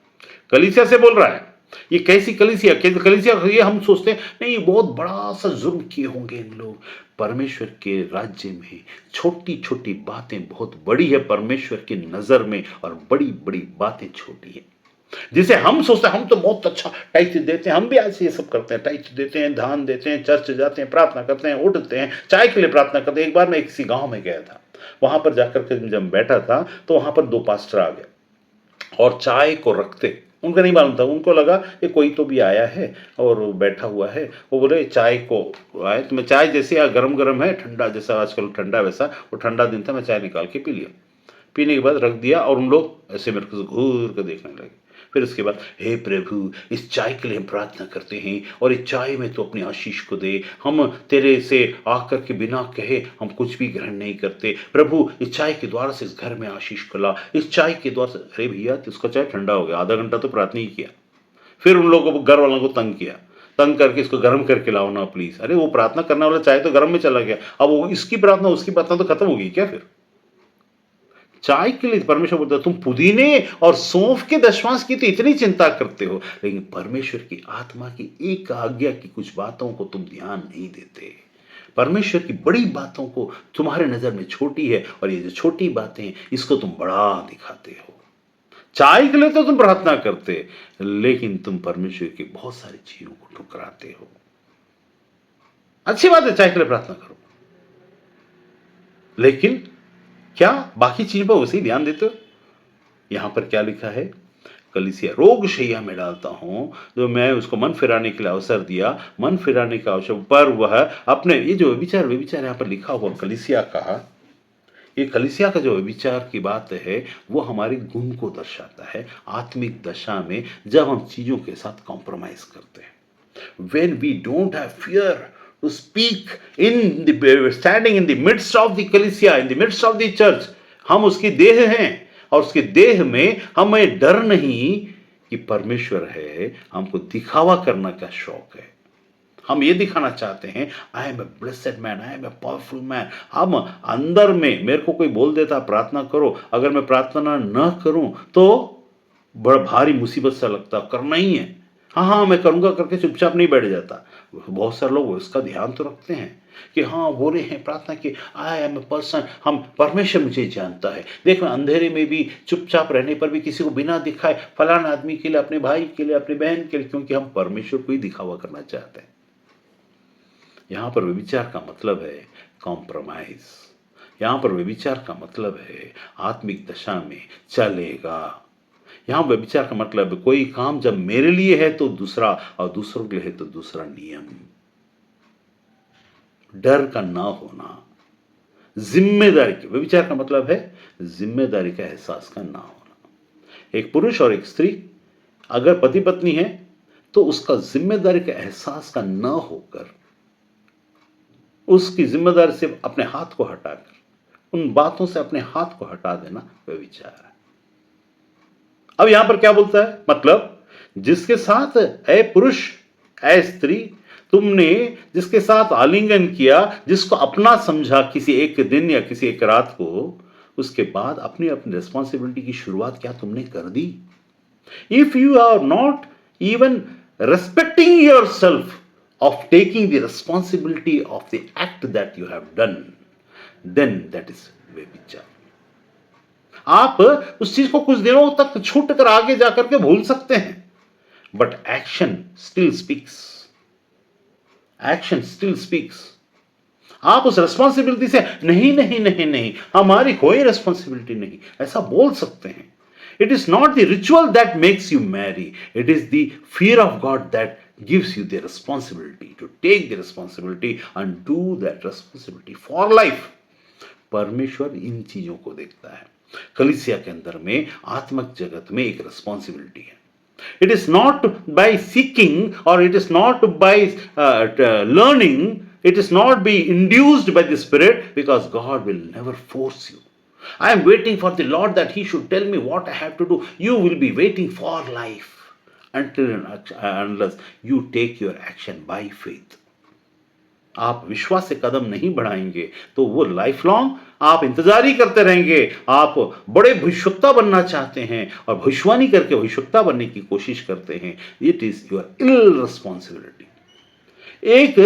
कलीसिया से बोल रहा है। ये कैसी कलीसिया? कलीसिया ये हम सोचते हैं नहीं बहुत बड़ा सा जुर्म किए होंगे इन लोग। परमेश्वर के राज्य में छोटी छोटी बातें बहुत बड़ी है परमेश्वर की नजर में, और बड़ी बड़ी बातें छोटी है। जिसे हम सोचते हैं हम तो बहुत अच्छा टाइट देते हैं, हम भी आज ये सब करते हैं, टाइट देते हैं, दान देते हैं, चर्च जाते हैं, प्रार्थना करते हैं, उठते हैं, चाय के लिए प्रार्थना करते हैं। एक बार मैं किसी गांव में गया था, वहां पर जाकर के जब बैठा था तो वहां पर दो पास्टर आ गए और चाय को रखते, उनको नहीं मालूम था, उनको लगा ये कोई तो भी आया है और बैठा हुआ है। वो बोले चाय को आए तो मैं चाय जैसे गरम गरम है, ठंडा जैसा आजकल ठंडा वैसा, वो ठंडा दिन था, मैं चाय निकाल के पी लिया। पीने के बाद रख दिया और उन लोग ऐसे मेरे को घूर कर देखने लगे। फिर उसके बाद हे प्रभु इस चाय के लिए हम प्रार्थना करते हैं और इस चाय में तो अपनी आशीष को दे, हम तेरे से आकर के बिना कहे हम कुछ भी ग्रहण नहीं करते। प्रभु इस चाय के द्वारा से इस घर में आशीष को ला, इस चाय के द्वारा से। अरे भैया तो उसका चाय ठंडा हो गया, आधा घंटा तो प्रार्थना ही किया। फिर उन लोगों को घर वालों को तंग किया, तंग करके इसको गर्म करके लाओ ना प्लीज। अरे वो प्रार्थना करने वाला चाय तो गर्म में चला गया, अब वो इसकी प्रार्थना उसकी प्रार्थना तो खत्म होगी क्या? फिर चाय के लिए परमेश्वर बोलता है तुम पुदीने और सौंफ के दशमांश की तो इतनी चिंता करते हो, लेकिन परमेश्वर की आत्मा की एक आज्ञा की कुछ बातों को तुम ध्यान नहीं देते। परमेश्वर की बड़ी बातों को तुम्हारे नजर में छोटी है, और ये जो छोटी बातें इसको तुम बड़ा दिखाते हो। चाय के लिए तो तुम प्रार्थना करते, लेकिन तुम परमेश्वर की बहुत सारी चीजों को ठुकराते हो। अच्छी बात है चाय के लिए प्रार्थना करो, लेकिन क्या बाकी चीजों पर उसी ध्यान देते हो? यहां पर क्या लिखा है? कलीसिया रोगशैया में डालता हूं, जो मैं उसको मन फिराने के लिए अवसर दिया, मन फिराने का अवसर पर वह अपने ये जो विचार यहां पर लिखा हुआ कलीसिया का, ये कलीसिया का जो विचार की बात है वो हमारे गुण को दर्शाता है। आत्मिक दशा में जब हम चीजों के साथ कॉम्प्रोमाइज करते हैं, when we don't have fear to speak in the standing in the midst of the ecclesia, in the midst of the church, हम उसकी देह हैं और उसके देह में हमें डर नहीं कि परमेश्वर है, हमको दिखावा करने का शौक है। हम ये दिखाना चाहते हैं I am a blessed man, I am a powerful man. हम अंदर में मेरे को कोई बोल देता प्रार्थना करो, अगर मैं प्रार्थना न करूं तो बड़ा भारी मुसीबत सा लगता, करना ही है, हाँ हाँ मैं करूंगा करके चुपचाप नहीं बैठ जाता। बहुत सारे लोग इसका ध्यान तो रखते हैं कि हाँ बोले हैं प्रार्थना की आई एम ए पर्सन, हम परमेश्वर मुझे जानता है। देखो अंधेरे में भी चुपचाप रहने पर भी किसी को बिना दिखाए फलाना आदमी के लिए, अपने भाई के लिए, अपनी बहन के लिए, क्योंकि हम परमेश्वर को ही दिखावा करना चाहते हैं। यहां पर व्यभिचार का मतलब है कॉम्प्रोमाइज। यहां पर व्यभिचार का मतलब है आत्मिक दशा में चलेगा। यहां व्यभिचार का मतलब कोई काम जब मेरे लिए है तो दूसरा, और दूसरों के लिए है तो दूसरा नियम। डर का ना होना, जिम्मेदारी के, व्यभिचार का मतलब है जिम्मेदारी का एहसास का ना होना। एक पुरुष और एक स्त्री अगर पति पत्नी है तो उसका जिम्मेदारी का एहसास का ना होकर उसकी जिम्मेदारी से अपने हाथ को हटाकर, उन बातों से अपने हाथ को हटा देना व्यभिचार है। अब यहां पर क्या बोलता है? मतलब जिसके साथ ऐ पुरुष ऐ स्त्री तुमने जिसके साथ आलिंगन किया, जिसको अपना समझा किसी एक दिन या किसी एक रात को, उसके बाद अपनी अपनी रिस्पॉन्सिबिलिटी की शुरुआत क्या तुमने कर दी? If you are not even respecting yourself of taking the responsibility of the act that you have done, then that is व्यभिचार. आप उस चीज को कुछ दिनों तक छूट कर आगे जाकर के भूल सकते हैं, but action still speaks. Action still speaks. आप उस रिस्पॉन्सिबिलिटी से नहीं नहीं नहीं नहीं, हमारी कोई रिस्पॉन्सिबिलिटी नहीं, ऐसा बोल सकते हैं. It is not the ritual that makes you marry. It is the fear of God that gives you the responsibility to take the responsibility and do that responsibility for life. परमेश्वर इन चीजों को देखता है. कलीसिया के अंदर में आत्मिक जगत में एक रिस्पॉन्सिबिलिटी है. It is not by seeking or it is not by learning. It is not be induced by the Spirit, because God will never force you. I am waiting for the Lord that He should tell me what I have to do. You will be waiting for life until unless you take your action by faith. आप विश्वास से कदम नहीं बढ़ाएंगे तो वो life long आप इंतजार ही करते रहेंगे. आप बड़े भविष्यवक्ता बनना चाहते हैं और भविष्यवाणी करके भविष्यवक्ता बनने की कोशिश करते हैं. It is your ill responsibility. एक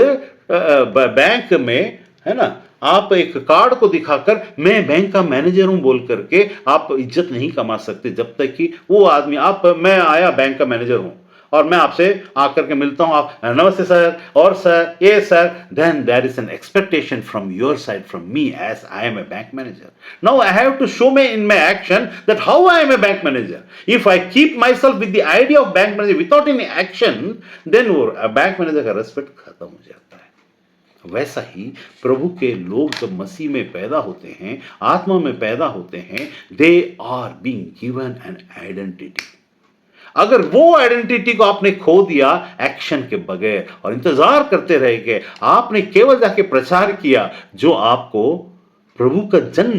बैंक में है ना, आप एक कार्ड को दिखाकर मैं बैंक का मैनेजर हूं बोल करके आप इज्जत नहीं कमा सकते जब तक कि वो आदमी मैं आया बैंक का मैनेजर हूं और मैं आपसे आकर के मिलता हूं, आप नमस्ते सर और सर ये sir, then there is an expectation from your side from me as I am a bank manager. Now I have to show me in my action that how I am a bank manager. If I keep myself with the idea of bank manager without any action, then वो bank manager का respect खत्म हो जाता है. वैसा ही प्रभु के लोग जब मसीह में पैदा होते हैं, आत्मा में पैदा होते हैं, they are being given an identity. अगर वो आइडेंटिटी को आपने खो दिया एक्शन के बगैर और इंतजार करते रह गए, आपने केवल जाके प्रचार किया जो आपको प्रभु का जन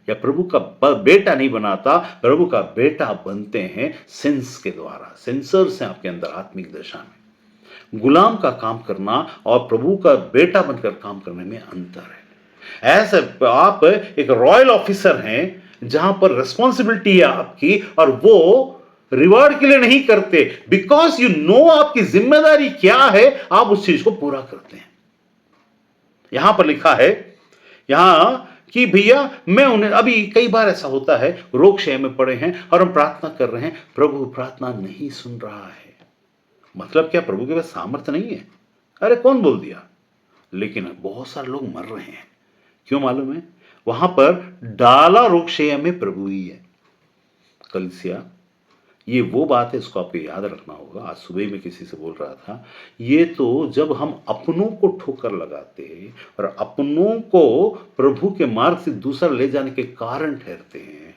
या प्रभु का बेटा नहीं बनाता. प्रभु का बेटा बनते हैं सेंस के द्वारा. सेंसर्स हैं आपके अंदर आत्मिक दशा में. गुलाम का काम करना और प्रभु का बेटा बनकर काम करने में अंतर है. ऐसे आप एक रॉयल ऑफिसर हैं जहां पर रिस्पॉन्सिबिलिटी है आपकी और वो रिवार्ड के लिए नहीं करते. बिकॉज यू नो आपकी जिम्मेदारी क्या है, आप उस चीज को पूरा करते हैं. यहां पर लिखा है यहां कि भैया मैं उन्हें, अभी कई बार ऐसा होता है रोग क्षय में पड़े हैं और हम प्रार्थना कर रहे हैं, प्रभु प्रार्थना नहीं सुन रहा है. मतलब क्या प्रभु के पास सामर्थ्य नहीं है? अरे कौन बोल दिया? लेकिन बहुत सारे लोग मर रहे हैं. क्यों मालूम है? वहां पर डाला रोगशय में प्रभु ही है. कलीसिया, ये वो बात है, इसको आपको याद रखना होगा. आज सुबह में किसी से बोल रहा था, ये तो जब हम अपनों को ठोकर लगाते और अपनों को प्रभु के मार्ग से दूसरा ले जाने के कारण ठहरते हैं,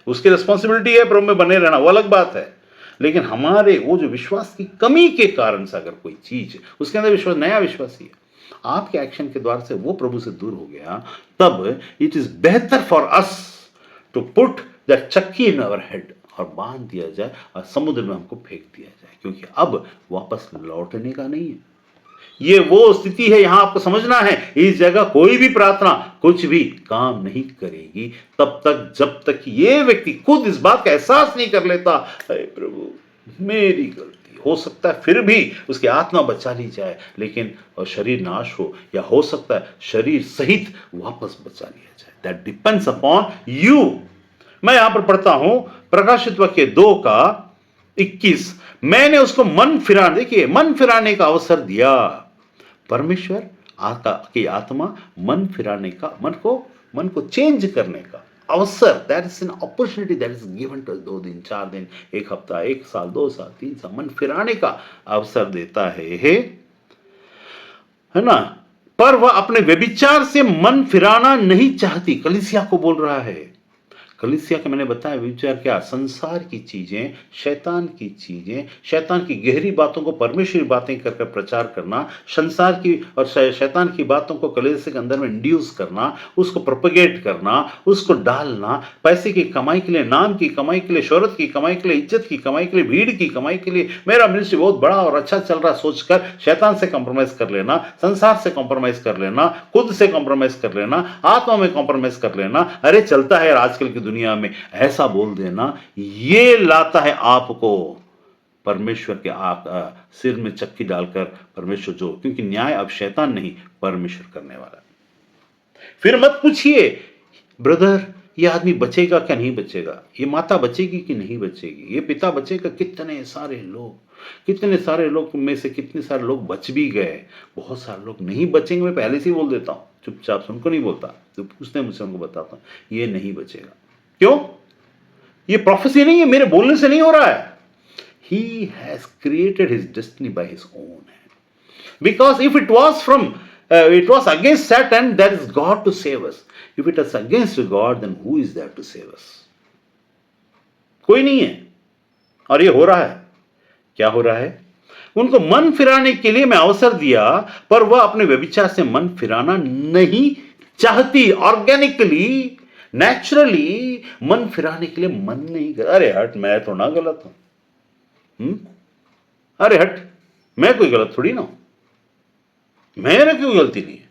उसकी रिस्पॉन्सिबिलिटी है प्रभु में बने रहना, वो अलग बात है. लेकिन हमारे वो जो विश्वास की कमी के कारण से अगर कोई चीज उसके अंदर विश्वास, नया विश्वासी है, आपके एक्शन के द्वारा से वो प्रभु से दूर हो गया, तब इट इज बेहतर for us to put that चक्की इन आवर हेड और बांध दिया जाए और समुद्र में हमको फेंक दिया जाए, क्योंकि अब वापस लौटने का नहीं है. ये वो स्थिति है, यहां आपको समझना है. इस जगह कोई भी प्रार्थना कुछ भी काम नहीं करेगी तब तक जब तक ये व्यक्ति खुद इस बात का एहसास नहीं कर लेता, अरे प्रभु मेरी गलती. हो सकता है फिर भी उसकी आत्मा बचा ली जाए, लेकिन और शरीर नाश हो, या हो सकता है शरीर सहित वापस बचा लिया जाए. That depends upon you. मैं यहां पर पढ़ता हूं प्रकाशित वाक्य 2:21. मैंने उसको मन फिराने, देखिए मन फिराने का अवसर दिया. परमेश्वर की आत्मा मन फिराने का, मन को चेंज करने का अवसर, that is an opportunity that is given to 2 दिन 4 दिन 1 हफ्ता 1 साल 2 साल 3 साल, मन फिराने का अवसर देता है ना. पर वह अपने व्यभिचार से मन फिराना नहीं चाहती. कलीसिया को बोल रहा है. कलीसिया के मैंने बताया विचार क्या, संसार की चीजें, शैतान की चीजें, शैतान की गहरी बातों को परमेश्वरी बातें कर प्रचार करना, संसार की और शैतान की बातों को कलीसिया के अंदर में इंड्यूस करना, उसको प्रोपेगेट करना, उसको डालना, पैसे की कमाई के लिए, नाम की कमाई के लिए, शोहरत की कमाई के लिए, इज्जत की कमाई के लिए, भीड़ की कमाई के लिए, मेरा मिनिस्ट्री बहुत बड़ा और अच्छा चल रहा सोचकर शैतान से कॉम्प्रोमाइज कर लेना, संसार से कॉम्प्रोमाइज कर लेना, खुद से कॉम्प्रोमाइज कर लेना, आत्मा में कॉम्प्रोमाइज कर लेना. अरे चलता है आजकल की दुनिया में ऐसा बोल देना, ये लाता है आपको परमेश्वर के सिर में चक्की डालकर परमेश्वर जो, क्योंकि न्याय अब शैतान नहीं परमेश्वर करने वाला। फिर मत पूछिए ब्रदर ये आदमी बचेगा क्या नहीं बचेगा, ये माता बचेगी कि नहीं बचेगी, ये पिता बचेगा। कितने सारे लोग में से कितने सारे लोग बच भी गए, बहुत सारे लोग नहीं बचेंगे। मैं पहले से ही बोल देता हूं, चुपचाप से उनको नहीं बोलता, जो पूछते हैं मुझसे उनको बताता हूं ये नहीं बचेगा। क्यों? ये प्रोफेसी नहीं है, मेरे बोलने से नहीं हो रहा है। He has created his destiny by his own hand. Because if it was against Satan, that is God to save us. If it is against God, then who is there to save us? कोई नहीं है। और ये हो रहा है, क्या हो रहा है? उनको मन फिराने के लिए मैं अवसर दिया, पर वह अपने व्यभिचार से मन फिराना नहीं चाहती। ऑर्गेनिकली, नेचुरली मन फिराने के लिए मन नहीं कर। अरे हट, मैं तो ना गलत हूं। अरे हट, मैं कोई गलत थोड़ी ना हूं। मेरे क्यों गलती नहीं है,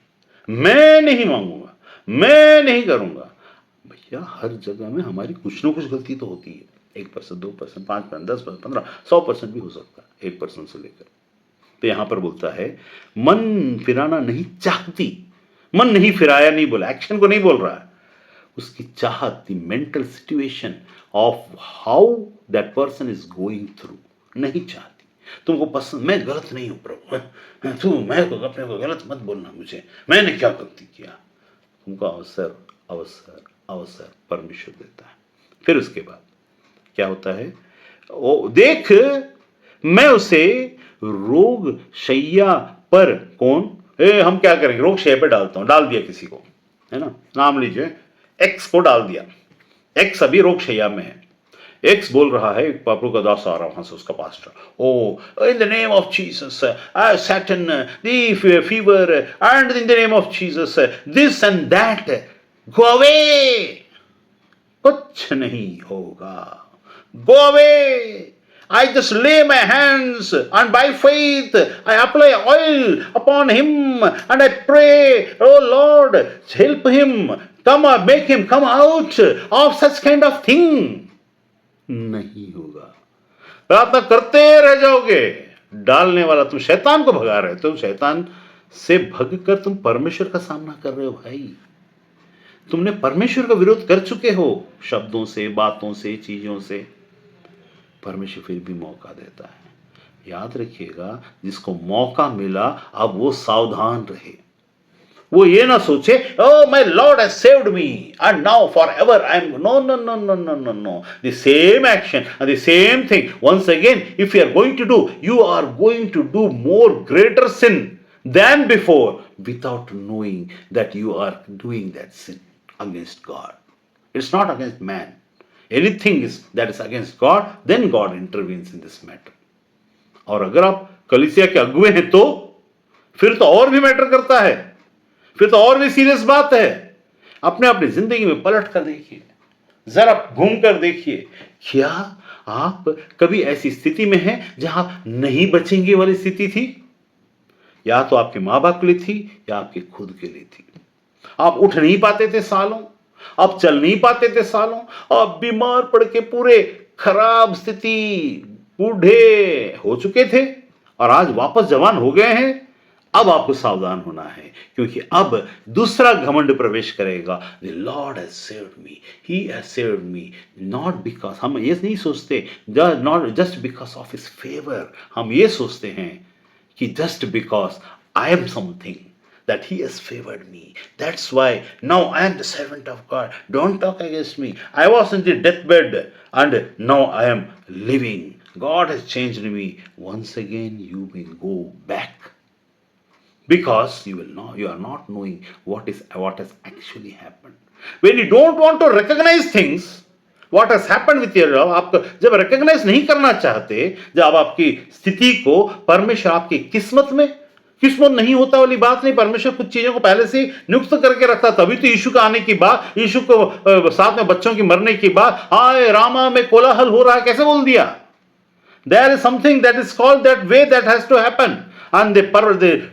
मैं नहीं मांगूंगा, मैं नहीं करूंगा। भैया हर जगह में हमारी कुछ ना कुछ गलती तो होती है। 1%, 2%, 5%, 10%, 15%, 100% भी हो सकता है 1% से लेकर। तो यहां पर बोलता है मन फिराना नहीं चाहती। मन नहीं फिराया नहीं बोला, एक्शन को नहीं बोल रहा है, उसकी चाहत, the mental situation of how that person is going through नहीं चाहती। तुमको पसंद, मैं गलत नहीं हूं प्रभु, तू मैं को अपने को गलत मत बोलना मुझे, मैंने क्या गलती किया। तुमको अवसर अवसर अवसर परमेश्वर देता है। फिर उसके बाद क्या होता है? ओ देख, मैं उसे रोग शैया पर, कौन हम क्या करेंगे, रोग शैया पर डालता हूं, डाल दिया किसी को, है ना, नाम लीजिए एक्स को डाल दिया। एक्स अभी रोग शैया में है। एक्स बोल रहा है, प्रभु का दास आ रहा वहां से, उसका pastor, oh in the name of Jesus I Satan the fever and in the name of Jesus this and that go away. कुछ नहीं होगा, go away. I just lay my hands and by faith I apply oil upon him and I pray, oh Lord, help him, make him come out of such kind of thing. नहीं होगा। प्रार्थना करते रह जाओगे। डालने वाला तुम शैतान को भगा रहे हो, तुम शैतान से भग कर तुम परमेश्वर का सामना कर रहे हो। भाई तुमने परमेश्वर का विरोध कर चुके हो, शब्दों से, बातों से, चीजों से। परमेश्वर फिर भी मौका देता है। याद रखिएगा, जिसको मौका मिला अब वो सावधान रहे। वो ये ना सोचे, oh my Lord has saved me and now forever I am, no. The same action and the same thing once again, if you are going to do, you are going to do more greater sin than before without knowing that you are doing that sin against God. It's not against man. Anything that is against God, then God intervenes in this matter. और अगर आप कलीसिया के अगुवे हैं तो फिर तो और भी मैटर करता है, फिर तो और भी सीरियस बात है। अपने अपनी जिंदगी में पलट कर देखिए, जरा घूम कर देखिए, क्या आप कभी ऐसी स्थिति में हैं जहां नहीं बचेंगे वाली स्थिति थी? या तो आपके माँ बाप के लिए थी या आपके खुद के लिए थी। आप उठ नहीं पाते थे सालों, आप चल नहीं पाते थे सालों, आप बीमार पड़ के पूरे खराब स्थिति, बूढ़े हो चुके थे और आज वापस जवान हो गए हैं। अब आपको सावधान होना है, क्योंकि अब दूसरा घमंड प्रवेश करेगा। The Lord has saved me, He has saved me, not because, हम ये नहीं सोचते, not just because of His favor। हम ये सोचते हैं कि just because I am something, that He has favored me, that's why now I am the servant of God, don't talk against me, I was in the deathbed and now I am living, God has changed me। Once again you will go back, because you are not knowing what has actually happened। When you don't want to recognize things, what has happened with your life, आप जब recognize नहीं करना चाहते, जब आपकी स्थिति को, परमेश्वर आपकी किस्मत नहीं होता वाली बात नहीं। परमेश्वर कुछ चीजों को पहले से नियुक्त करके रखता, तभी तो यीशु का आने की बात, यीशु को साथ में बच्चों की मरने की बात, हाय रामा में कोलाहल हो रहा है, कैसे बोल दिया? There is something that is called that way that has to happen, and the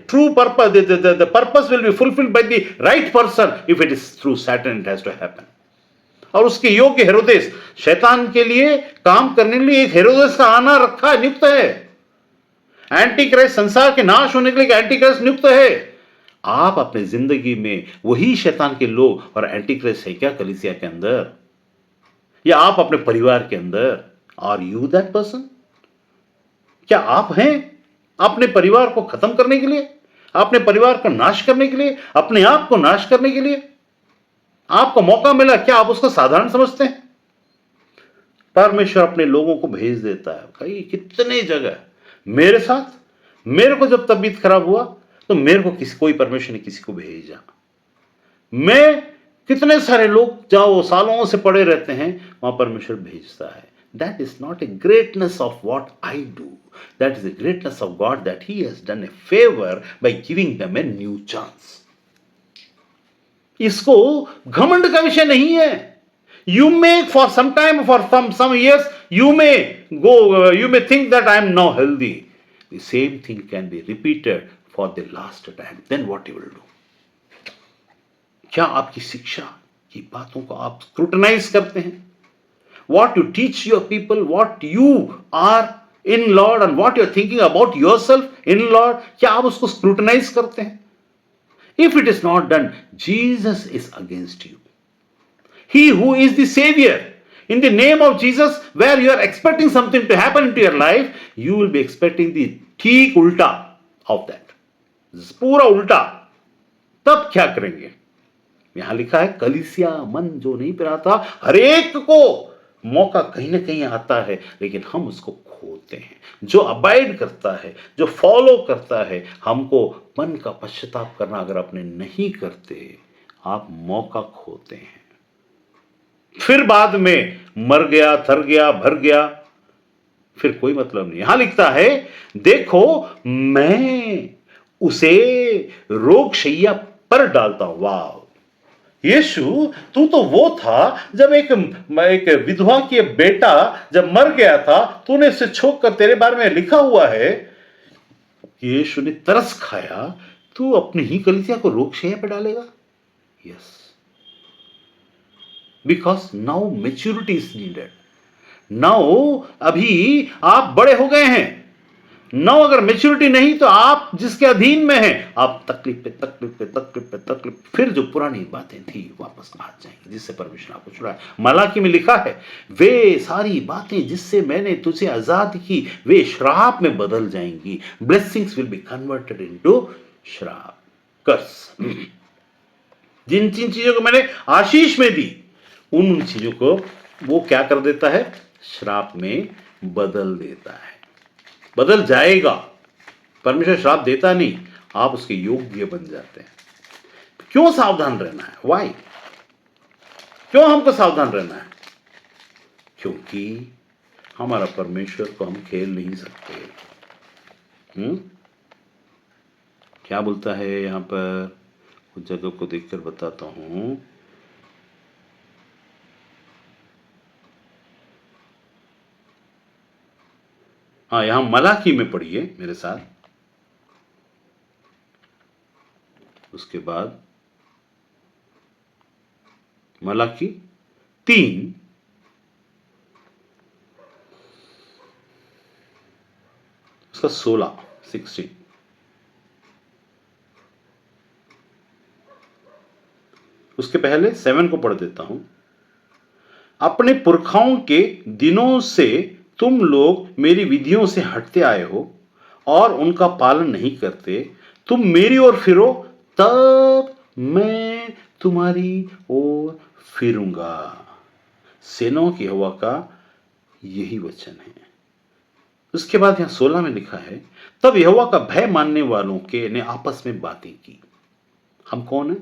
true purpose, the purpose will be fulfilled by the right person. If it is through Satan, it has to happen. और उसके योग्य हेरोदेस, शैतान के लिए काम करने के लिए एक हेरोदेस का आना रखा नियुक्त है। एंटी क्राइस्ट, संसार के नाश होने के लिए एंटी क्राइस्ट नियुक्त है। आप अपने जिंदगी में वही शैतान के लोग और एंटी क्राइस्ट है क्या कलीसिया के अंदर, या आप अपने परिवार के अंदर? Are you that person? क्या आप हैं अपने परिवार को खत्म करने के लिए, अपने परिवार को नाश करने के लिए, अपने आप को नाश करने के लिए? आपको मौका मिला, क्या आप उसको साधारण समझते हैं? परमेश्वर अपने लोगों को भेज देता है। कई कितने जगह मेरे साथ, मेरे को जब तबीयत खराब हुआ तो मेरे को कोई परमेश्वर ने किसी को भेजा। मैं कितने सारे लोग जहां सालों से पड़े रहते हैं वहां परमेश्वर भेजता है। That is not a greatness of what I do, that is a greatness of God that he has done A favour by giving them a new chance. इसको घमंड का विषय नहीं है। You may for some time, for some years, you may think that I am now healthy. The same thing can be repeated for the last time. Then what you will do? क्या आपकी शिक्षा की बातों को आप scrutinise करते हैं? What you teach your people, what you are in Lord and what you are thinking about yourself in Lord, क्या आप उसको स्क्रूटनाइज करते हैं? If it is not done, Jesus is against you. He who is the Savior, in the name of Jesus, where you are expecting something to happen into your life, you will be expecting the ठीक उल्टा of that. पूरा उल्टा। तब क्या करेंगे? यहां लिखा है कलीसिया मन जो नहीं पिराता, हर एक को मौका कहीं ना कहीं आता है, लेकिन हम उसको खोते हैं। जो अबाइड करता है, जो फॉलो करता है, हमको मन का पश्चाताप करना अगर अपने नहीं करते, आप मौका खोते हैं। फिर बाद में मर गया, थर गया, भर गया, फिर कोई मतलब नहीं। यहां लिखता है देखो मैं उसे रोगशैया पर डालता हूं। वाह यीशु, तू तो वो था जब एक विधवा की बेटा जब मर गया था, तूने उसे छोक कर, तेरे बारे में लिखा हुआ है यीशु ने तरस खाया, तू अपनी ही कलीसिया को रोगशैया पर डालेगा? Yes, because now maturity is needed. Now अभी आप बड़े हो गए हैं। नाउ अगर मेच्योरिटी नहीं तो आप जिसके अधीन में हैं, आप तकलीफ पे तकलीफ पे तकलीफ पे तकलीफ, फिर जो पुरानी बातें थी वापस आ जाएंगी जिससे परमेश्वर आपको छुड़ाए। मलाकी में लिखा है वे सारी बातें जिससे मैंने तुझे आजाद की वे श्राप में बदल जाएंगी। Blessings will be converted into श्राप, कर्स। जिन जिन चीजों को मैंने आशीष में दी, उन चीजों को वो क्या कर देता है? श्राप में बदल देता है। बदल जाएगा। परमेश्वर श्राप देता नहीं, आप उसके योग्य बन जाते हैं। क्यों सावधान रहना है? वाई? क्यों हमको सावधान रहना है? क्योंकि हमारा परमेश्वर को हम खेल नहीं सकते। क्या बोलता है यहां पर? कुछ जगह को देखकर बताता हूं। हाँ, यहां मलाकी में पढ़िए मेरे साथ। उसके बाद मलाकी 3 उसका 16 उसके पहले 7 को पढ़ देता हूं। अपने पुरखाओं के दिनों से तुम लोग मेरी विधियों से हटते आए हो और उनका पालन नहीं करते। तुम मेरी ओर फिरो, तब मैं तुम्हारी ओर फिरूंगा। सेनाओं की यहोवा का यही वचन है। उसके बाद यहां 16 में लिखा है तब यहोवा का भय मानने वालों के ने आपस में बातें की। हम कौन है?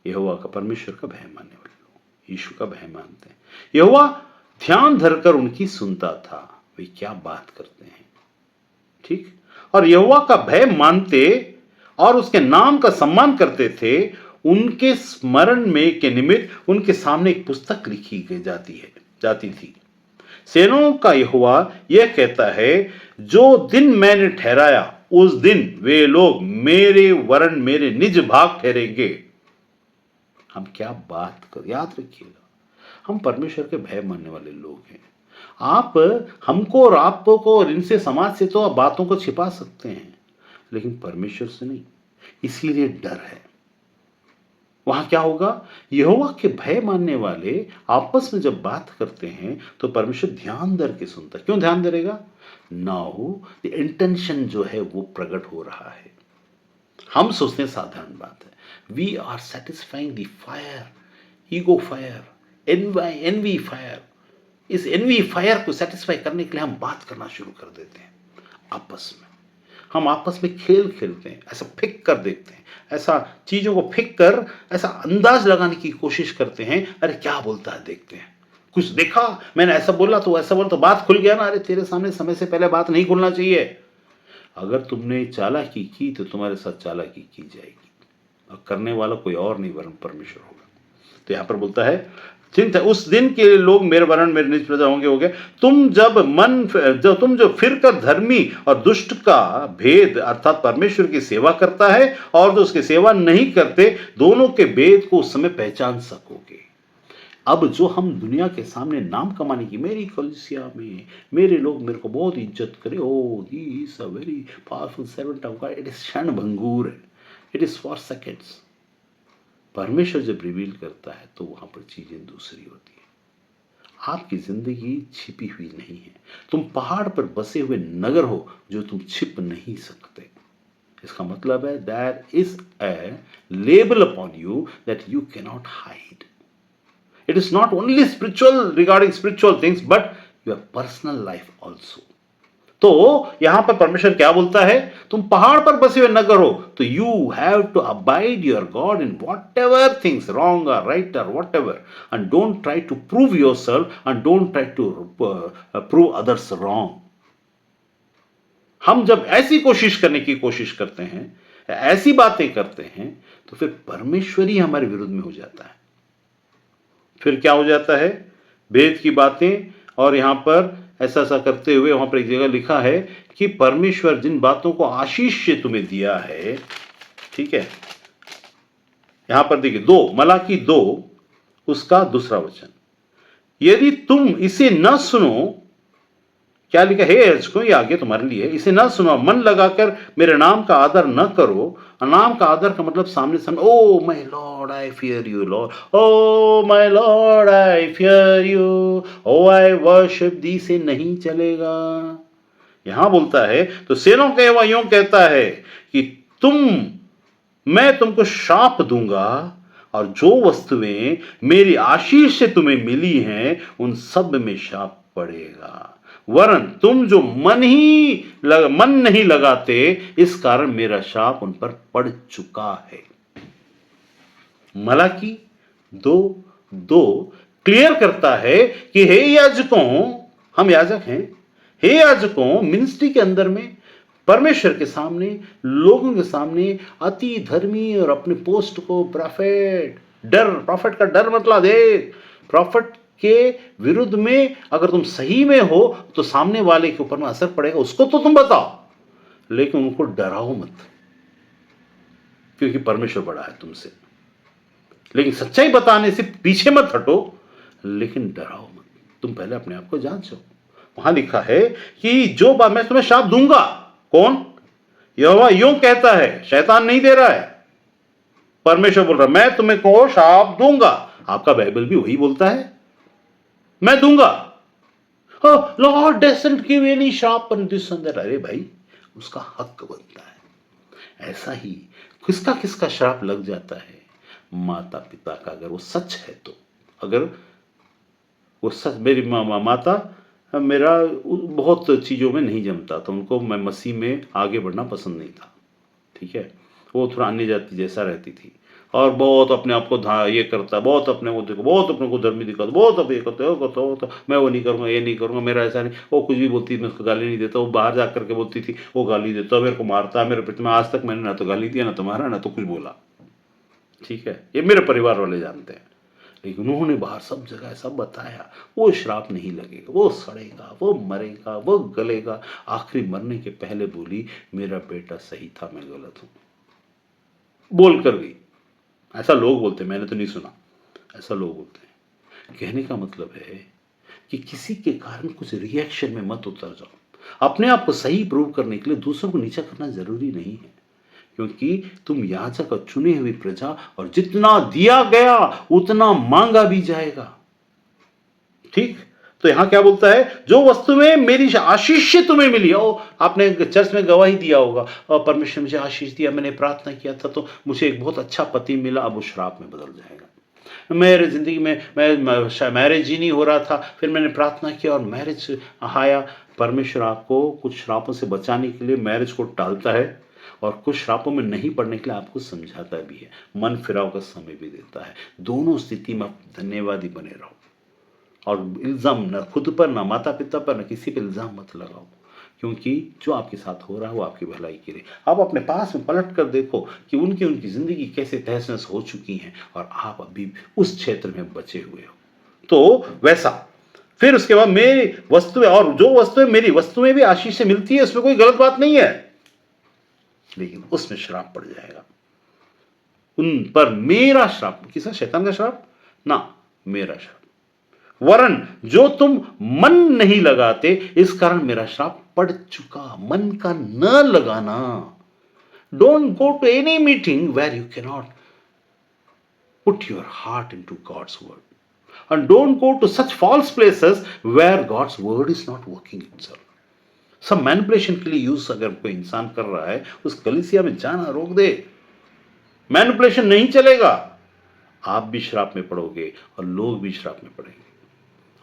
यहोवा का, परमेश्वर का भय मानने वाले लोग, यीशु का भय मानते हैं। यहोवा ध्यान धरकर उनकी सुनता था, वे क्या बात करते हैं। ठीक, और यहोवा का भय मानते और उसके नाम का सम्मान करते थे, उनके स्मरण में के निमित्त उनके सामने एक पुस्तक लिखी जाती थी। सेनाओं का यहोवा यह कहता है जो दिन मैंने ठहराया उस दिन वे लोग मेरे वरन मेरे निज भाग ठहरेंगे। हम क्या बात कर, याद रखिएगा, हम परमेश्वर के भय मानने वाले लोग हैं। आप हमको और आपको को और इनसे, समाज से तो आप बातों को छिपा सकते हैं, लेकिन परमेश्वर से नहीं। इसलिए डर है। वहां क्या होगा? यहोवा के भय मानने वाले आपस में जब बात करते हैं तो परमेश्वर ध्यान दे के सुनता है। क्यों ध्यान दे रहेगा? नाउ द इंटेंशन जो है वो प्रकट हो रहा है। हम सोचते हैं साधारण बात है। We are satisfying the fire, ego fire, envy fire. इस एनवी फायर को सेटिस्फाई करने के लिए हम बात करना शुरू कर देते हैं आपस में। हम आपस में खेल खेलते हैं, ऐसा फिक कर देखते हैं, ऐसा चीजों को फिक कर ऐसा अंदाज लगाने की कोशिश करते हैं। अरे क्या बोलता है देखते हैं, कुछ देखा मैंने ऐसा बोला तो ऐसा बोला तो बात खुल गया ना। अरे तेरे सामने समय से पहले बात नहीं खुलना चाहिए। अगर तुमने चालाकी की तो तुम्हारे साथ चालाकी की जाएगी, और करने वाला कोई और नहीं वरन परमेश्वर होगा। तो यहां पर बोलता है चिंता उस दिन के लोग मेरे वरण मेरे निज प्रजा होंगे हो गए। तुम जो फिर कर धर्मी और दुष्ट का भेद अर्थात परमेश्वर की सेवा करता है और जो उसकी सेवा नहीं करते, दोनों के भेद को उस समय पहचान सकोगे। अब जो हम दुनिया के सामने नाम कमाने की, मेरी कलीसिया में मेरे लोग मेरे को बहुत इज्जत करे, oh he is a very powerful servant of God, it is क्षण भंगूर है, इट इज फॉर सेकेंड्स। परमेश्वर जब रिवील करता है तो वहां पर चीजें दूसरी होती है। आपकी जिंदगी छिपी हुई नहीं है। तुम पहाड़ पर बसे हुए नगर हो जो तुम छिप नहीं सकते। इसका मतलब है there is a label upon you that you can not hide. It is not only spiritual, regarding spiritual things, but your personal life also. तो यहां पर परमेश्वर क्या बोलता है? तुम पहाड़ पर बसे हुए नगर हो तो you have to abide your God in whatever things wrong और राइट और whatever, and don't try to prove yourself and don't try to prove others wrong. हम जब ऐसी कोशिश करने की कोशिश करते हैं, ऐसी बातें करते हैं, तो फिर परमेश्वर ही हमारे विरुद्ध में हो जाता है। फिर क्या हो जाता है? भेद की बातें। और यहां पर ऐसा ऐसा करते हुए वहां पर एक जगह लिखा है कि परमेश्वर जिन बातों को आशीष से तुम्हें दिया है, ठीक है, यहां पर देखिए 2 मलाकी 2 उसका दूसरा वचन, यदि तुम इसे न सुनो, क्या लिखा है? याजकों, ये आगे तुम्हारे लिए, इसे न सुनो, मन लगाकर मेरे नाम का आदर न करो। नाम का आदर का मतलब सामने सामने, O my Lord I fear you Lord, O my Lord I fear you, O I worship thee से नहीं चलेगा। यहां बोलता है तो सेनों का यहोवा यूं कहता है कि मैं तुमको शाप दूंगा और जो वस्तुएं मेरी आशीष से तुम्हें मिली हैं उन सब में शाप पड़ेगा, वरन तुम जो मन नहीं लगाते, इस कारण मेरा शाप उन पर पड़ चुका है। मलाकी 2:2 क्लियर करता है कि हे याजकों, हम याजक हैं, हे याजकों, मिनिस्ट्री के अंदर में परमेश्वर के सामने, लोगों के सामने अति धर्मी और अपने पोस्ट को प्रॉफिट का डर मतलब देख, प्रॉफिट के विरुद्ध में अगर तुम सही में हो तो सामने वाले के ऊपर में असर पड़ेगा, उसको तो तुम बताओ, लेकिन उनको डराओ मत, क्योंकि परमेश्वर बड़ा है तुमसे। लेकिन सच्चाई बताने से पीछे मत हटो, लेकिन डराओ मत, तुम पहले अपने आप को जांचो। वहां लिखा है कि जो बात मैं तुम्हें शाप दूंगा, कौन? यहोवा यूं कहता है, शैतान नहीं दे रहा है, परमेश्वर बोल रहा है, मैं तुम्हें को शाप दूंगा। आपका बाइबल भी वही बोलता है, मैं दूंगा। Lord doesn't give any shop on this and that. अरे भाई, उसका हक बनता है। ऐसा ही किसका किसका श्राप लग जाता है? माता पिता का, अगर वो सच है तो। अगर वो सच, मेरी माता मेरा बहुत चीज़ों में नहीं जमता था, उनको मैं मसीह में आगे बढ़ना पसंद नहीं था, ठीक है, वो थोड़ा अन्य जाति जैसा रहती थी और बहुत अपने आप को ये करता, बहुत अपने को देखो, बहुत अपने को धर्मी दिखाता, बहुत अब ये करते हो, मैं वो नहीं करूँगा, ये नहीं करूँगा, मेरा ऐसा नहीं। वो कुछ भी बोलती, मैं उसको गाली नहीं देता। वो बाहर जा करके बोलती थी, वो गाली देता, मेरे को मारता है, मेरे प्रति में आज तक मैंने ना तो गाली दिया, ना तो मारा, ना तो कुछ बोला, ठीक है, ये मेरे परिवार वाले जानते हैं। लेकिन उन्होंने बाहर सब जगह सब बताया, वो श्राप नहीं लगेगा, वो सड़ेगा, वो मरेगा, वो गलेगा। आखिरी मरने के पहले बोली, मेरा बेटा सही था, मैं गलत हूं, बोल कर गई। ऐसा लोग बोलते हैं, मैंने तो नहीं सुना, ऐसा लोग बोलते हैं। कहने का मतलब है कि किसी के कारण कुछ रिएक्शन में मत उतर जाओ। अपने आप को सही प्रूव करने के लिए दूसरों को नीचा करना जरूरी नहीं है, क्योंकि तुम याजक और चुनी हुई प्रजा, और जितना दिया गया उतना मांगा भी जाएगा। ठीक, तो यहां क्या बोलता है, जो वस्तु में मेरी आशीष से तुम्हें मिली हो। आपने चर्च में गवाही दिया होगा, और परमेश्वर मुझे आशीष दिया, मैंने प्रार्थना किया था तो मुझे एक बहुत अच्छा पति मिला, अब वो श्राप में बदल जाएगा। मेरे ज़िंदगी में मैं मैरिज ही नहीं हो रहा था, फिर मैंने प्रार्थना किया और मैरिज आया। परमेश्वर आपको कुछ श्रापों से बचाने के लिए मैरिज को टालता है, और कुछ श्रापों में नहीं पड़ने के लिए आपको समझाता भी है, मन फिराव का समय भी देता है। दोनों स्थिति में आप धन्यवादी बने रहो, और इल्ज़ाम न खुद पर, ना माता पिता पर, न किसी पर इल्ज़ाम मत लगाओ, क्योंकि जो आपके साथ हो रहा है वो आपकी भलाई के लिए। आप अपने पास में पलट कर देखो कि उनकी ज़िंदगी कैसे तहस नहस हो चुकी हैं, और आप अभी उस क्षेत्र में बचे हुए हो। तो वैसा फिर उसके बाद मेरी वस्तुएं, और जो वस्तुएं मेरी वस्तुएं भी आशीष से मिलती है, उसमें कोई गलत बात नहीं है, लेकिन उसमें श्राप पड़ जाएगा। उन पर मेरा श्राप, किसा शैतान का श्राप ना, मेरा श्राप। वरन जो तुम मन नहीं लगाते, इस कारण मेरा श्राप पड़ चुका। मन का न लगाना। Don't go to any meeting where you cannot put your heart into God's word, and don't go to such false places where God's word is not working itself. सब मैनिपुलेशन के लिए यूज अगर कोई इंसान कर रहा है, उस कलीसिया में जाना रोक दे। मैनिपुलेशन नहीं चलेगा, आप भी श्राप में पड़ोगे और लोग भी श्राप में पड़ेंगे,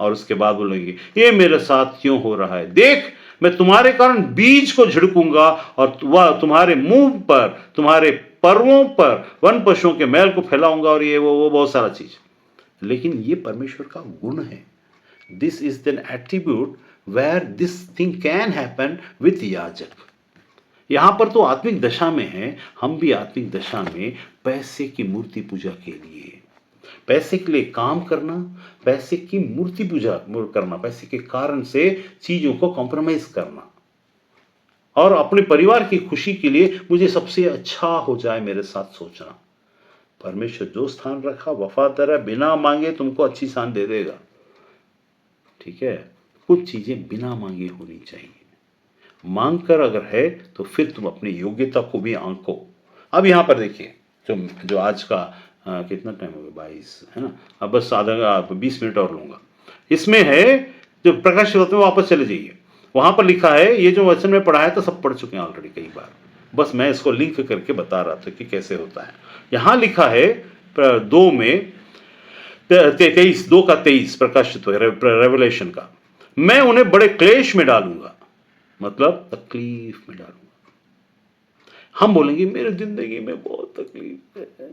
और उसके बाद बोलेंगे ये मेरे साथ क्यों हो रहा है, देख मैं तुम्हारे कारण बीज को झिड़कूंगा और वह तुम्हारे मुंह पर, तुम्हारे पर्वों पर वन पशुओं के मैल को फैलाऊंगा, और ये वो बहुत सारा चीज। लेकिन ये परमेश्वर का गुण है। This is an attribute where this thing can happen with याजक। यहां पर तो आत्मिक दशा में है, हम भी आत्मिक दशा में पैसे की मूर्ति पूजा के लिए, पैसे के लिए काम करना, पैसे की मूर्ति पूजा करना, पैसे के कारण से चीजों को कॉम्प्रोमाइज करना, और अपने परिवार की खुशी के लिए मुझे सबसे अच्छा हो जाए मेरे साथ सोचना। परमेश्वर जो स्थान रखा वफादार है, बिना मांगे तुमको अच्छी स्थान दे देगा। ठीक है, कुछ चीजें बिना मांगे होनी चाहिए, मांग कर अगर है तो फिर तुम अपनी योग्यता को भी आंको। अब यहां पर देखिए, जो आज का कितना टाइम हो गया, 22 है ना, अब बस आधा 20 मिनट और लूंगा। इसमें है जो प्रकाश में वापस चले जाइए, वहां पर लिखा है, ये जो वचन में पढ़ाया था सब पढ़ चुके हैं ऑलरेडी कई बार, बस मैं इसको लिंक करके बता रहा था कि कैसे होता है। यहां लिखा है 2 में 23, 2 का 23 प्रकाशित है रेवलेशन का, मैं उन्हें बड़े क्लेश में डालूंगा, मतलब तकलीफ में डालूंगा। हम बोलेंगे मेरे जिंदगी में बहुत तकलीफ है,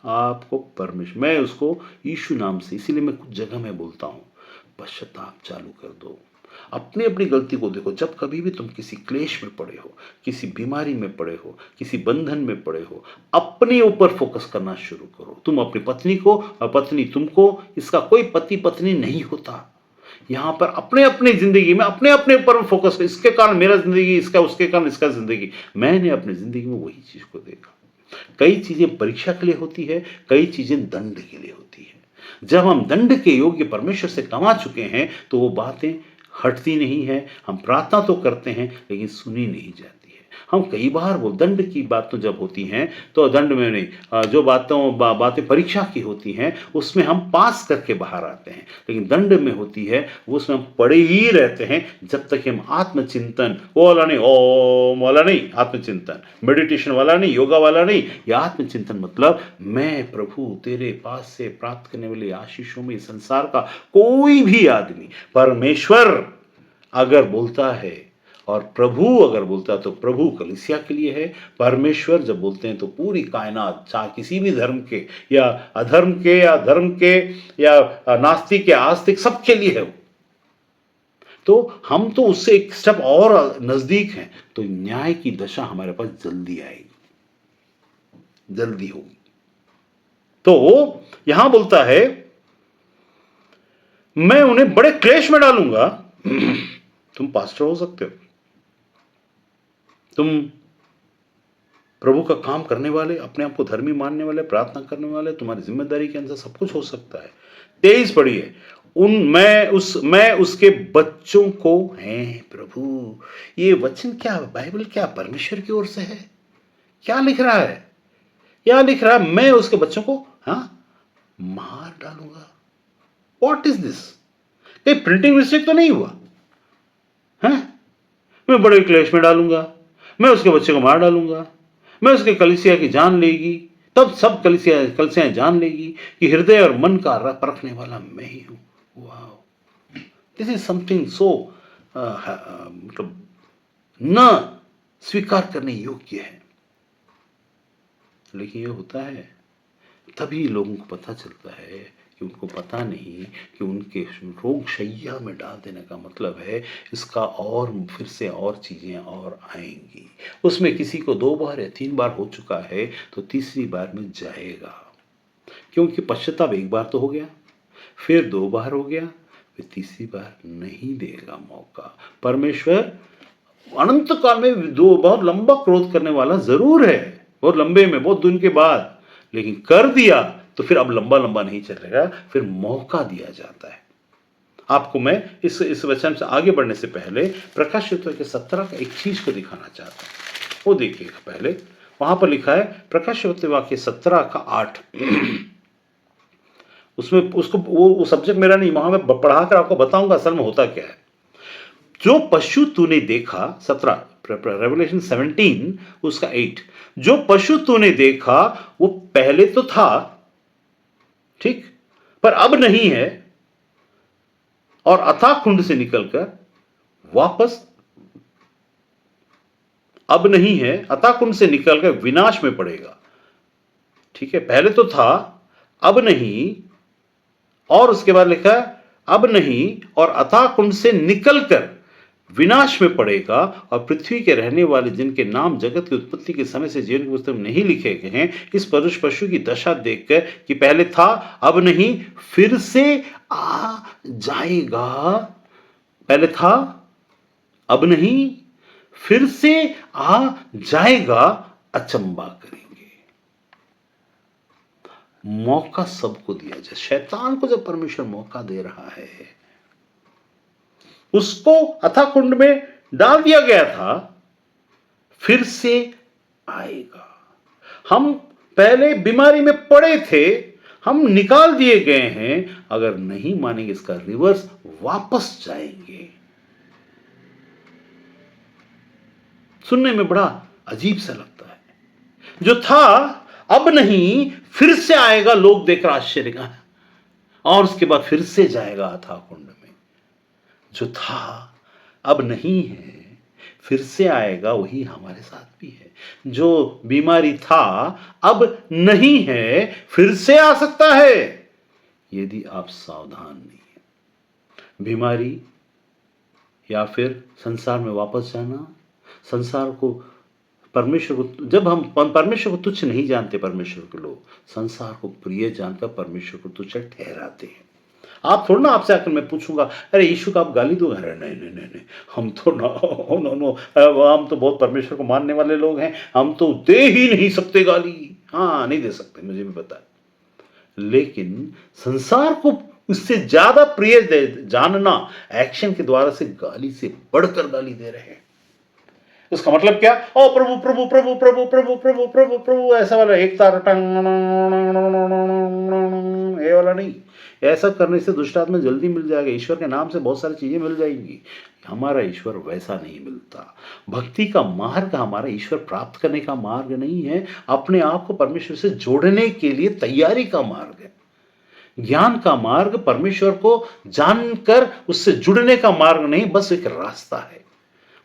आपको परमेश्वर, मैं उसको यीशु नाम से, इसीलिए मैं कुछ जगह में बोलता हूं पश्चाताप चालू कर दो, अपनी अपनी गलती को देखो। जब कभी भी तुम किसी क्लेश में पड़े हो, किसी बीमारी में पड़े हो, किसी बंधन में पड़े हो, अपने ऊपर फोकस करना शुरू करो। तुम अपनी पत्नी को और पत्नी तुमको, इसका कोई पति पत्नी नहीं होता। यहां पर अपने अपने जिंदगी में अपने अपने ऊपर फोकस कर, इसके कारण मेरा जिंदगी, इसका उसके कारण इसका जिंदगी। मैंने अपनी जिंदगी में वही चीज को देखा। कई चीजें परीक्षा के लिए होती है, कई चीजें दंड के लिए होती है। जब हम दंड के योग्य परमेश्वर से कमा चुके हैं तो वो बातें हटती नहीं है। हम प्रार्थना तो करते हैं लेकिन सुनी नहीं जाती है। हम कई बार वो दंड की बातें जब होती हैं तो दंड में नहीं, जो बातें परीक्षा की होती हैं उसमें हम पास करके बाहर आते हैं, लेकिन दंड में होती है वो उसमें हम पड़े ही रहते हैं जब तक हम आत्मचिंतन, वो वाला नहीं, ओम वाला नहीं, आत्मचिंतन, मेडिटेशन वाला नहीं, योगा वाला नहीं। ये आत्मचिंतन मतलब मैं प्रभु तेरे पास से प्राप्त करने वाली आशीषों में संसार का कोई भी आदमी, परमेश्वर अगर बोलता है और प्रभु अगर बोलता है तो प्रभु कलीसिया के लिए है। परमेश्वर जब बोलते हैं तो पूरी कायनात, चाहे किसी भी धर्म के या अधर्म के या धर्म के या नास्तिक या आस्तिक, सबके लिए है वो। तो हम तो उससे एक स्टेप और नजदीक हैं, तो न्याय की दशा हमारे पास जल्दी आएगी, जल्दी होगी। तो यहां बोलता है मैं उन्हें बड़े क्लेश में डालूंगा। तुम पास्टर हो सकते हो, तुम प्रभु का काम करने वाले, अपने आप को धर्मी मानने वाले, प्रार्थना करने वाले, तुम्हारी जिम्मेदारी के अनुसार सब कुछ हो सकता है। 23 पढ़िए, मैं उसके बच्चों को हैं प्रभु। ये वचन क्या, बाइबल क्या परमेश्वर की ओर से है? क्या लिख रहा है? क्या लिख रहा है? मैं उसके बच्चों को मार डालूंगा। What is this? कहीं प्रिंटिंग मिस्टेक तो नहीं हुआ? मैं बड़े क्लेश में डालूंगा, मैं उसके बच्चे को मार डालूंगा, मैं उसके कलीसिया की जान लेगी, तब सब कलीसियाएं जान लेगी कि हृदय और मन का परखने वाला मैं ही हूं। Wow, this is something so मतलब न स्वीकार करने योग्य है। लेकिन ये होता है तभी लोगों को पता चलता है कि उनको पता नहीं कि उनके रोग शैया में डाल देने का मतलब है इसका और फिर से और चीज़ें और आएंगी। उसमें किसी को 2 बार या 3 बार हो चुका है तो तीसरी बार में जाएगा, क्योंकि पश्चाताप 1 बार तो हो गया, फिर 2 बार हो गया, फिर तीसरी बार नहीं देगा मौका। परमेश्वर अनंत काल में बहुत लंबा क्रोध करने वाला जरूर है, बहुत लंबे में, बहुत दिन के बाद, लेकिन कर दिया तो फिर अब लंबा लंबा नहीं चलेगा, फिर मौका दिया जाता है। आपको मैं इस वचन से आगे बढ़ने से पहले प्रकाशित के 17 का एक चीज को दिखाना चाहता हूं। वो देखिएगा, पहले वहां पर लिखा है प्रकाशित वाक्य 17 का 8। उसमें उसको वो सब्जेक्ट मेरा नहीं, वहां मैं पढ़ाकर आपको बताऊंगा असल में होता क्या है। जो पशु तूने देखा, 17 रेवलेशन 17 उसका 8, जो पशु तूने देखा वो पहले तो था, ठीक, पर अब नहीं है, और अथाह कुंड से निकलकर वापस, अब नहीं है, अथाह कुंड से निकलकर विनाश में पड़ेगा। ठीक है, पहले तो था, अब नहीं, और उसके बाद लिखा है अब नहीं और अथाह कुंड से निकलकर विनाश में पड़ेगा, और पृथ्वी के रहने वाले जिनके नाम जगत की उत्पत्ति के समय से जीवन की पुस्तक में नहीं लिखे गए हैं, इस पुरुष पशु की दशा देखकर कि पहले था, अब नहीं, फिर से आ जाएगा, पहले था, अब नहीं, फिर से आ जाएगा, अचंबा करेंगे। मौका सबको दिया जाए। शैतान को जब परमेश्वर मौका दे रहा है, उसको अथाह कुंड में डाल दिया गया था, फिर से आएगा। हम पहले बीमारी में पड़े थे, हम निकाल दिए गए हैं, अगर नहीं मानेंगे इसका रिवर्स वापस जाएंगे। सुनने में बड़ा अजीब सा लगता है, जो था अब नहीं, फिर से आएगा, लोग देखकर आश्चर्य का, और उसके बाद फिर से जाएगा अथाह कुंड में। जो था अब नहीं है, फिर से आएगा, वही हमारे साथ भी है। जो बीमारी था अब नहीं है, फिर से आ सकता है यदि आप सावधान नहीं है। बीमारी या फिर संसार में वापस जाना, संसार को, परमेश्वर को, जब हम परमेश्वर को तुच्छ नहीं जानते, परमेश्वर के लोग संसार को प्रिय जानकर परमेश्वर को तुच्छ ठहराते हैं। आप थोड़ा ना, आपसे आकर मैं पूछूंगा अरे यीशु का आप गाली दो, अरे नहीं नहीं नहीं नहीं, हम तो नो, हम तो बहुत परमेश्वर को मानने वाले लोग हैं, हम तो दे ही नहीं सकते गाली। हाँ, नहीं दे सकते, मुझे भी पता है, लेकिन संसार को उससे ज्यादा प्रिय जानना एक्शन के द्वारा से गाली से बढ़कर गाली दे रहे हैं। उसका मतलब क्या? ओ प्रभु प्रभु प्रभु प्रभु प्रभु प्रभु प्रभु प्रभु, ऐसा वाला एक तार ये वाला नहीं। ऐसा करने से दुष्ट आत्मा जल्दी मिल जाएगा, ईश्वर के नाम से बहुत सारी चीजें मिल जाएंगी। हमारा ईश्वर वैसा नहीं मिलता। भक्ति का मार्ग हमारा ईश्वर प्राप्त करने का मार्ग नहीं है, अपने आप को परमेश्वर से जोड़ने के लिए तैयारी का मार्ग है। ज्ञान का मार्ग परमेश्वर को जानकर उससे जुड़ने का मार्ग नहीं, बस एक रास्ता है।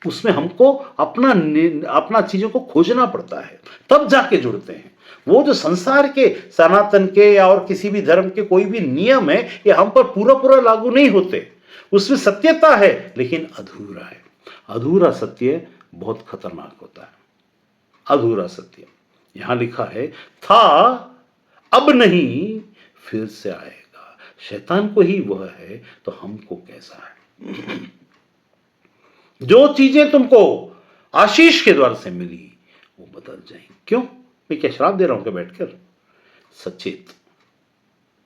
उसमें हमको अपना चीजों को खोजना पड़ता है, तब जाके जुड़ते हैं। वो जो संसार के, सनातन के या और किसी भी धर्म के कोई भी नियम है, ये हम पर पूरा पूरा लागू नहीं होते। उसमें सत्यता है लेकिन अधूरा है। अधूरा सत्य बहुत खतरनाक होता है। अधूरा सत्य, यहां लिखा है था, अब नहीं, फिर से आएगा। शैतान को ही वह है तो हमको कैसा है? जो चीजें तुमको आशीष के द्वार से मिली वो बदल जाएंगे। क्यों? मैं क्या श्राप दे रहा हूं क्या बैठकर? सचेत,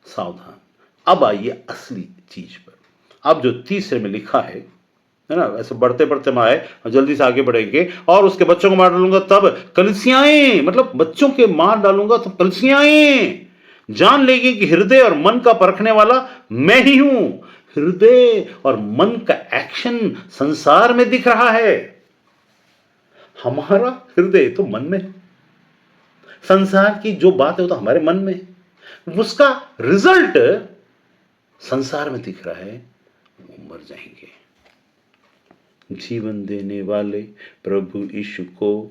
सावधान। अब आइए असली चीज पर। अब जो तीसरे में लिखा है ना, ऐसे बढ़ते बढ़ते मैं आए और जल्दी से आगे बढ़ेंगे। और उसके बच्चों को मार डालूंगा तब कलिसियाएं, मतलब बच्चों के मार डालूंगा तो कलिसियाएं जान लेगी कि हृदय और मन का परखने वाला मैं ही हूं। हृदय और मन का एक्शन संसार में दिख रहा है। हमारा हृदय तो मन में है। संसार की जो बात है वो तो हमारे मन में है। उसका रिजल्ट संसार में दिख रहा है। वो मर जाएंगे। जीवन देने वाले प्रभु यीशु को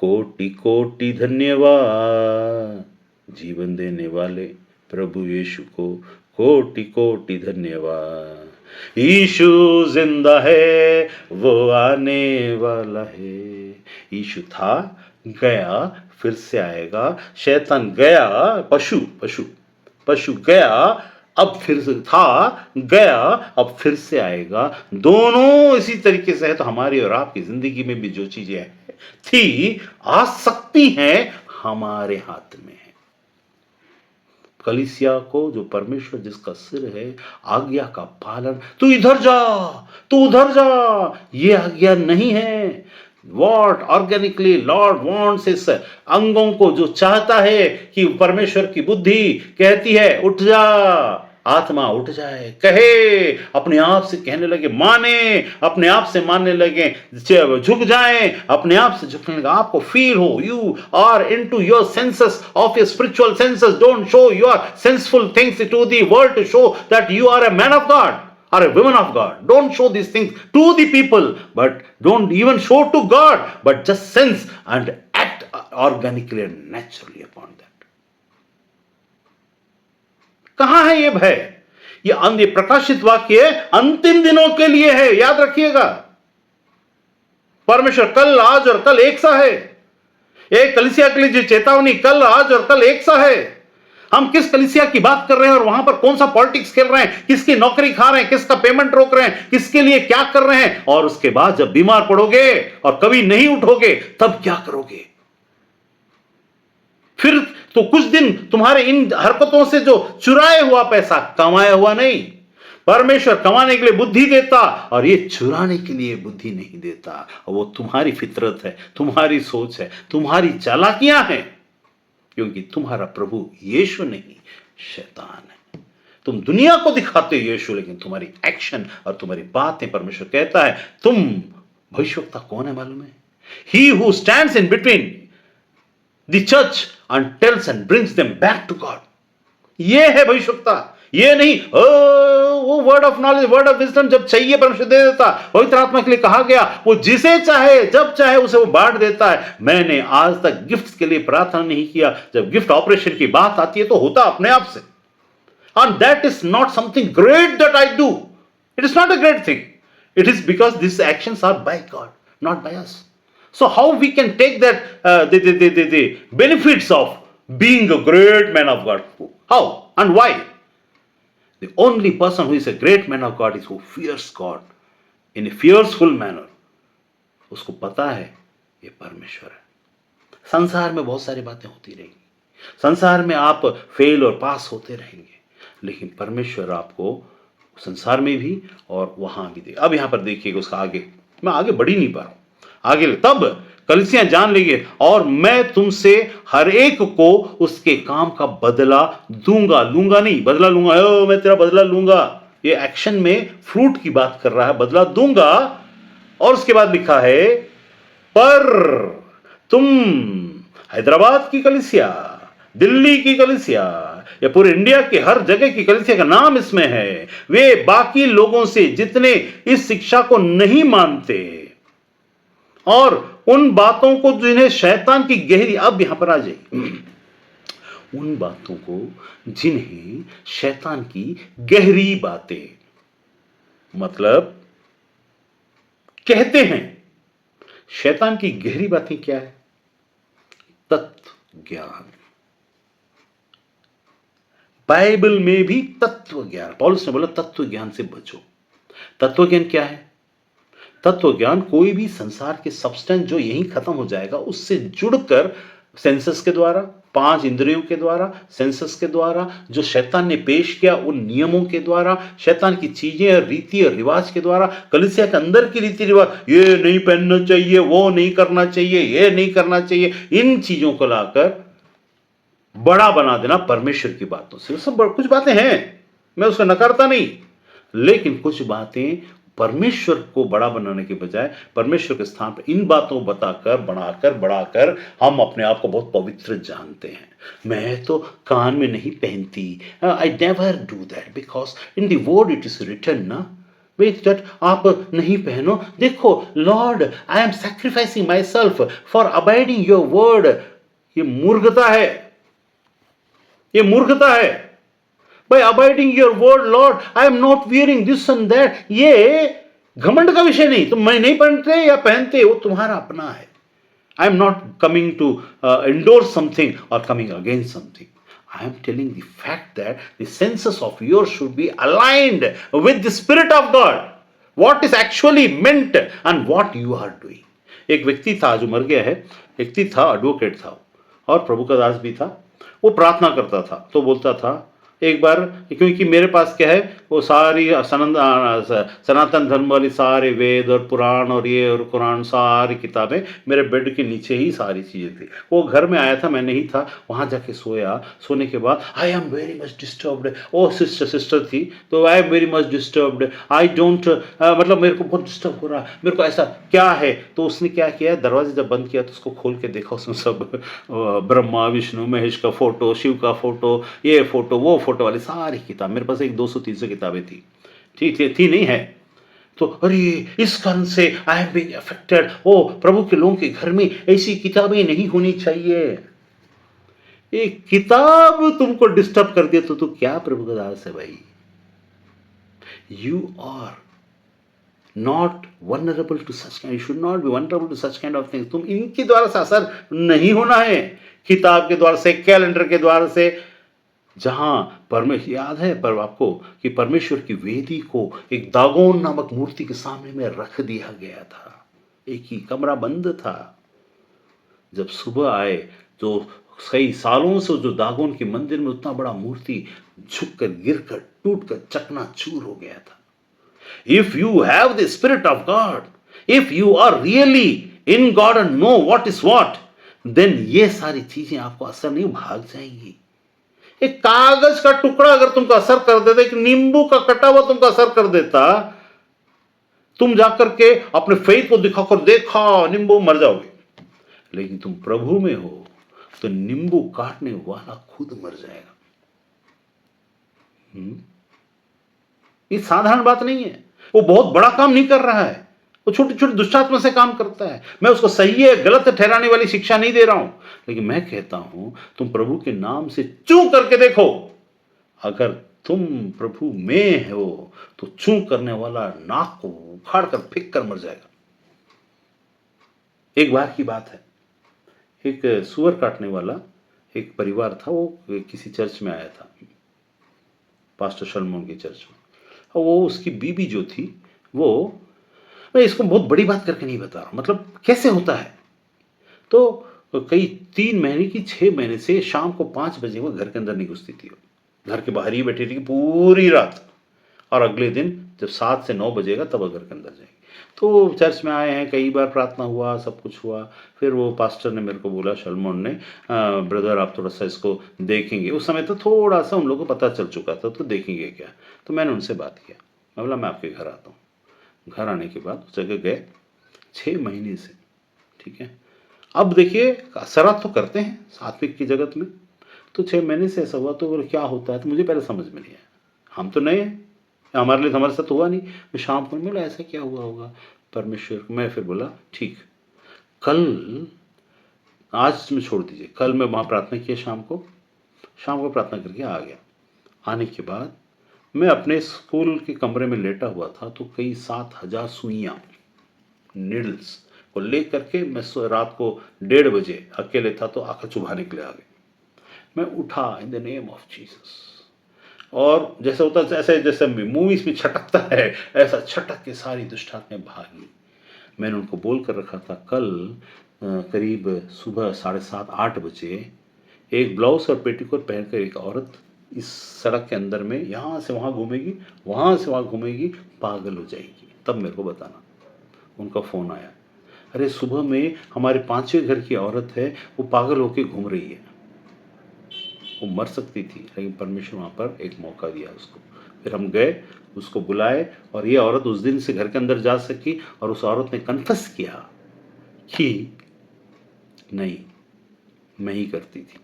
कोटि कोटि धन्यवाद। जीवन देने वाले प्रभु यीशु को कोटि कोटि धन्यवाद। यीशु जिंदा है, वो आने वाला है। यीशु था, गया, फिर से आएगा। शैतान गया, पशु पशु पशु गया, अब फिर से था, गया, अब फिर से आएगा। दोनों इसी तरीके से है। तो हमारी और आपकी जिंदगी में भी जो चीजें थी, आ सकती हैं, हमारे हाथ में है। कलीसिया को, जो परमेश्वर जिसका सिर है, आज्ञा का पालन, तू इधर जा, तू उधर जा, ये आज्ञा नहीं है। What organically Lord wants is अंगों को जो चाहता है कि परमेश्वर की बुद्धि कहती है उठ जा, आत्मा उठ जाए, कहे, अपने आप से कहने लगे, माने, अपने आप से मानने लगे, झुक जाए, अपने आप से झुकने लगे। आपको फील हो, you are into your senses of your spiritual senses. Don't show your sensefull things to the world to show that you are a man of God or a woman of God. Don't show these things to the people, but don't even show to God, but just sense and act organically and naturally upon that. कहां है ये भय? ये प्रकाशित वाक्य अंतिम दिनों के लिए है, याद रखिएगा। परमेश्वर कल, आज और कल एक सा है। एक कलीसिया के लिए जो चेतावनी कल, आज और कल एक सा है। हम किस कलीसिया की बात कर रहे हैं और वहां पर कौन सा पॉलिटिक्स खेल रहे हैं, किसकी नौकरी खा रहे हैं, किसका पेमेंट रोक रहे हैं, किसके लिए क्या कर रहे हैं, और उसके बाद जब बीमार पड़ोगे और कभी नहीं उठोगे तब क्या करोगे? फिर तो कुछ दिन तुम्हारे इन हरकतों से जो चुराए हुआ पैसा, कमाया हुआ नहीं, परमेश्वर कमाने के लिए बुद्धि देता और ये चुराने के लिए बुद्धि नहीं देता। और वो तुम्हारी फितरत है, तुम्हारी सोच है, तुम्हारी चालाकियां हैं, क्योंकि तुम्हारा प्रभु यीशु नहीं, शैतान है। तुम दुनिया को दिखाते हो यीशु, लेकिन तुम्हारी एक्शन और तुम्हारी बातें, परमेश्वर कहता है, तुम भविष्यवक्ता कौन है मालूम है? He who stands in between the church and tells and brings them back to God. ये है भविष्यवक्ता। ये नहीं वो word of knowledge, word of wisdom जब चाहिए परमेश्वर दे देता। पवित्र आत्मा के लिए कहा गया, वो जिसे चाहे जब चाहे उसे वो बांट देता है। मैंने आज तक गिफ्ट्स के लिए प्रार्थना नहीं किया। जब गिफ्ट ऑपरेशन की बात आती है तो होता अपने आप से। And that is not something great that I do. It is not a great thing. It is because this actions are by God, not by us. So how we can take that the benefits of being a great man of God? How and why? The only person who is a great man of God is who fears God in a fearful manner. उसको पता है ये परमेश्वर है। संसार में बहुत सारी बातें होती रहेंगी, संसार में आप फेल और पास होते रहेंगे, लेकिन परमेश्वर आपको संसार में भी और वहां भी दे। अब यहां पर देखिएगा उसका आगे, मैं आगे बढ़ ही नहीं पा रहा हूं। आगे तब कलीसियां जान लेंगे और मैं तुमसे हर एक को उसके काम का बदला दूंगा। लूंगा नहीं, बदला लूंगा। मैं तेरा बदला लूंगा, ये एक्शन में फ्रूट की बात कर रहा है, बदला दूंगा। और उसके बाद लिखा है, पर तुम हैदराबाद की कलीसिया, दिल्ली की कलीसिया या पूरे इंडिया के हर जगह की कलीसिया का नाम इसमें है, वे बाकी लोगों से जितने इस शिक्षा को नहीं मानते और उन बातों को जिन्हें शैतान की गहरी, अब यहां पर आ जाइए, उन बातों को जिन्हें शैतान की गहरी बातें, मतलब कहते हैं शैतान की गहरी बातें क्या है? तत्व ज्ञान। बाइबल में भी तत्व ज्ञान, पौलुस ने बोला तत्व ज्ञान से बचो। तत्व ज्ञान क्या है? तत्व ज्ञान कोई भी संसार के सब्सटेंस जो यहीं खत्म हो जाएगा उससे जुड़कर सेंसस के द्वारा, 5 इंद्रियों के द्वारा, सेंसस के द्वारा, जो शैतान ने पेश किया उन नियमों के द्वारा, शैतान की चीजें और रीति और रिवाज के द्वारा, कलीसिया के अंदर की रीति रिवाज, ये नहीं पहनना चाहिए, वो नहीं करना चाहिए, ये नहीं करना चाहिए, इन चीजों को लाकर बड़ा बना देना परमेश्वर की बातों से। सब कुछ बातें हैं, मैं उसका नकारता नहीं, लेकिन कुछ बातें परमेश्वर को बड़ा बनाने के बजाय परमेश्वर के स्थान पर इन बातों को बताकर बढ़ाकर बढ़ाकर हम अपने आप को बहुत पवित्र जानते हैं। मैं तो कान में नहीं पहनती, I never do that because in the word it is written ना दैट आप नहीं पहनो। देखो Lord I am sacrificing my self for abiding your word. ये मूर्खता है, ये मूर्खता है। By abiding your word, Lord, I am not wearing this and that. ये घमंड का विषय नहीं, तुम मैं नहीं पहनते या पहनते, वो तुम्हारा अपना है। I am not coming to endorse something or coming against something. I am telling the fact that the senses of yours should be aligned with the Spirit of God. What is actually meant and what you are doing. एक व्यक्ति था जो मर गया है, व्यक्ति था, advocate था और प्रभु का दास भी था। वो प्रार्थना करता था तो बोलता था एक बार, क्योंकि मेरे पास क्या है, वो सारी सनातन धर्म वाली सारे वेद और पुराण और ये और कुरान सारी किताबें मेरे बेड के नीचे ही सारी चीज़ें थी। वो घर में आया था, मैं नहीं था, वहाँ जाके सोया। सोने के बाद I am very much disturbed. Oh sister थी तो I am very much disturbed, I don't मतलब मेरे को बहुत डिस्टर्ब हो रहा है, मेरे को ऐसा क्या है। तो उसने क्या किया, दरवाजे जब बंद किया तो उसको खोल के देखा, उसमें सब ब्रह्मा विष्णु महेश का फोटो, शिव का फोटो, ये फोटो वो फोटो वाली सारी किताब। मेरे पास एक 200-300 किताबें थी, ठीक है, थी नहीं है। तो अरे इस कारण से आई एम बीइंग अफेक्टेड। ओ प्रभु के लोगों के घर में ऐसी किताबें नहीं होनी चाहिए। एक किताब तुमको डिस्टर्ब कर दिया तो तू क्या प्रभु का दास है भाई। You are not vulnerable to such kind, you should not be vulnerable to such kind of things. तुम इनके द्वारा से असर नहीं होना है, किताब के द्वारा से, कैलेंडर के द्वारा से। जहां परमेश्वर, याद है पर आपको कि परमेश्वर की वेदी को एक दागोन नामक मूर्ति के सामने में रख दिया गया था, एक ही कमरा बंद था। जब सुबह आए तो कई सालों से जो दागोन के मंदिर में उतना बड़ा मूर्ति झुककर गिरकर टूटकर चकनाचूर हो गया था। If you have the spirit of God, if you are really in God and know what is what, then ये सारी चीजें आपको असर नहीं, भाग जाएंगी। एक कागज का टुकड़ा अगर तुमको असर कर देता, एक नींबू का कटा हुआ तुमको असर कर देता, तुम जाकर के अपने फेथ को दिखाकर देखा नींबू मर जाओगे। लेकिन तुम प्रभु में हो तो नींबू काटने वाला खुद मर जाएगा। ये साधारण बात नहीं है। वो बहुत बड़ा काम नहीं कर रहा है, वो छोटी छोटी दुष्टात्मा से काम करता है। मैं उसको सही है गलत ठहराने वाली शिक्षा नहीं दे रहा हूं, लेकिन मैं कहता हूं तुम प्रभु के नाम से चू करके देखो। अगर तुम प्रभु में हो तो चू करने वाला नाक को उखाड़ कर फेंक कर मर जाएगा। एक बार की बात है, एक सुअर काटने वाला एक परिवार था, वो किसी चर्च में आया था, पास्टर शलमोन की चर्च में। और वो उसकी बीबी जो थी, वो, मैं इसको बहुत बड़ी बात करके नहीं बता रहा, मतलब कैसे होता है। तो कई 3 महीने की 6 महीने से शाम को 5 बजे वो घर के अंदर नहीं घुसती थी, घर के बाहर ही बैठी थी पूरी रात। और अगले दिन जब 7 से 9 बजेगा तब घर के अंदर जाएगी। तो चर्च में आए हैं, कई बार प्रार्थना हुआ, सब कुछ हुआ। फिर वो पास्टर ने मेरे को बोला, शलमोन ने, ब्रदर आप थोड़ा सा इसको देखेंगे। उस समय तो थोड़ा सा उन लोगों को पता चल चुका था, तो देखेंगे क्या। तो मैंने उनसे बात किया, मैं बोला मैं आपके घर आता हूँ। घर आने के बाद उस जगह गए 6 महीने से, ठीक है। अब देखिए असरात तो करते हैं सात्विक की जगत में, तो 6 महीने से ऐसा हुआ। तो क्या होता है तो मुझे पहले समझ में नहीं आया, हम तो नए हैं, हमारे लिए हमारे साथ हुआ नहीं। मैं शाम को बोला ऐसा क्या हुआ होगा परमेश्वर को। मैं फिर बोला ठीक, कल, आज में छोड़ दीजिए, कल मैं वहाँ प्रार्थना किया, शाम को प्रार्थना करके आ गया। आने के बाद मैं अपने स्कूल के कमरे में लेटा हुआ था, तो कई 7,000 सुइयां, नीडल्स को ले करके मैं रात को 1:30 बजे अकेले था, तो आंखें चुभाने के लिए आ गए। मैं उठा इन द नेम ऑफ जीसस, और जैसे होता है ऐसे जैसे मूवीज में छटकता है, ऐसा छटक के सारी दुष्टात्माएं भागी। मैंने उनको बोल कर रखा था कल करीब सुबह 7:30-8 बजे एक ब्लाउज और पेटीकोट पहनकर एक औरत इस सड़क के अंदर में यहाँ से वहाँ घूमेगी, वहाँ से वहाँ घूमेगी, पागल हो जाएगी, तब मेरे को बताना। उनका फ़ोन आया, अरे सुबह में हमारे 5वें घर की औरत है, वो पागल होके घूम रही है। वो मर सकती थी, लेकिन परमेश्वर वहाँ पर एक मौका दिया उसको। फिर हम गए, उसको बुलाए, और ये औरत उस दिन से घर के अंदर जा सकी, और उस औरत ने कन्फेस किया कि नहीं, मैं ही करती थी।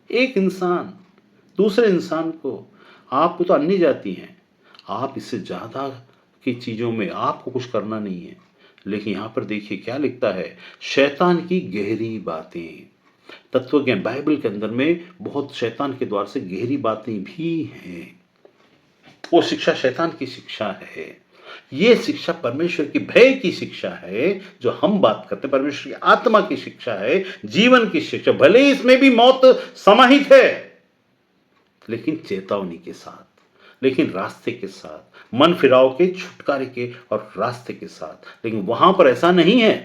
एक इंसान दूसरे इंसान को, आप तो अन्य जाति हैं, आप इससे ज़्यादा की चीज़ों में आपको कुछ करना नहीं है। लेकिन यहाँ पर देखिए क्या लिखता है, शैतान की गहरी बातें। तत्वज्ञान बाइबल के अंदर में बहुत शैतान के द्वार से गहरी बातें भी हैं। वो शिक्षा शैतान की शिक्षा है। ये शिक्षा परमेश्वर की भय की शिक्षा है जो हम बात करते हैं। परमेश्वर की आत्मा की शिक्षा है, जीवन की शिक्षा। भले ही इसमें भी मौत समाहित है, लेकिन चेतावनी के साथ, लेकिन रास्ते के साथ, मन फिराव के, छुटकारे के और रास्ते के साथ। लेकिन वहां पर ऐसा नहीं है।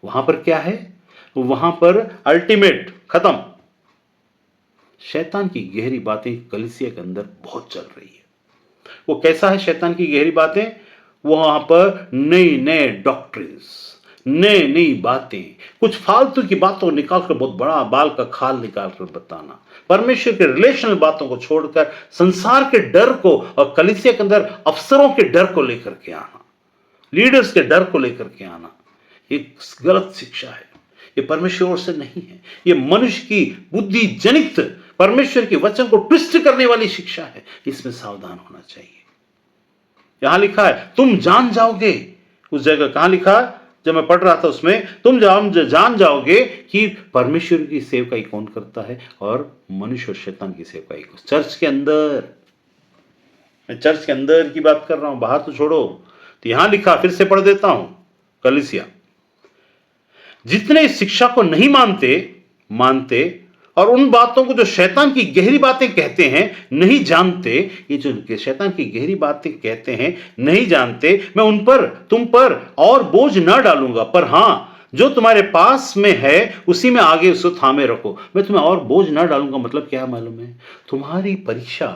वहां पर क्या है? वहां पर अल्टीमेट खत्म। शैतान की गहरी बातें कलीसिया के अंदर बहुत चल रही है। वो कैसा है शैतान की गहरी बातें? वहां पर नई नए डॉक्ट्रिन्स, नई नई बातें, कुछ फालतू की बातों निकालकर बहुत बड़ा बाल का खाल निकालकर बताना, परमेश्वर के रिलेशनल बातों को छोड़कर संसार के डर को और कलीसिया के अंदर अफसरों के डर को लेकर के आना, लीडर्स के डर को लेकर के आना, एक गलत शिक्षा है। ये परमेश्वर से नहीं है, ये मनुष्य की बुद्धि जनित परमेश्वर के वचन को ट्विस्ट करने वाली शिक्षा है। इसमें सावधान होना चाहिए। यहां लिखा है तुम जान जाओगे, उस जगह कहां लिखा, जब मैं पढ़ रहा था उसमें, तुम जान जाओगे कि परमेश्वर की सेवकाई कौन करता है और मनुष्य और शैतान की सेवकाई को। चर्च के अंदर, मैं चर्च के अंदर की बात कर रहा हूं, बाहर तो छोड़ो। तो यहां लिखा, फिर से पढ़ देता हूं, कलीसिया, जितने इस शिक्षा को नहीं मानते और उन बातों को जो शैतान की गहरी बातें कहते हैं नहीं जानते, ये जो शैतान की गहरी बातें कहते हैं नहीं जानते, मैं उन पर, तुम पर और बोझ ना डालूंगा, पर हां जो तुम्हारे पास में है उसी में आगे उसको थामे रखो। मैं तुम्हें और बोझ ना डालूंगा मतलब क्या मालूम है? तुम्हारी परीक्षा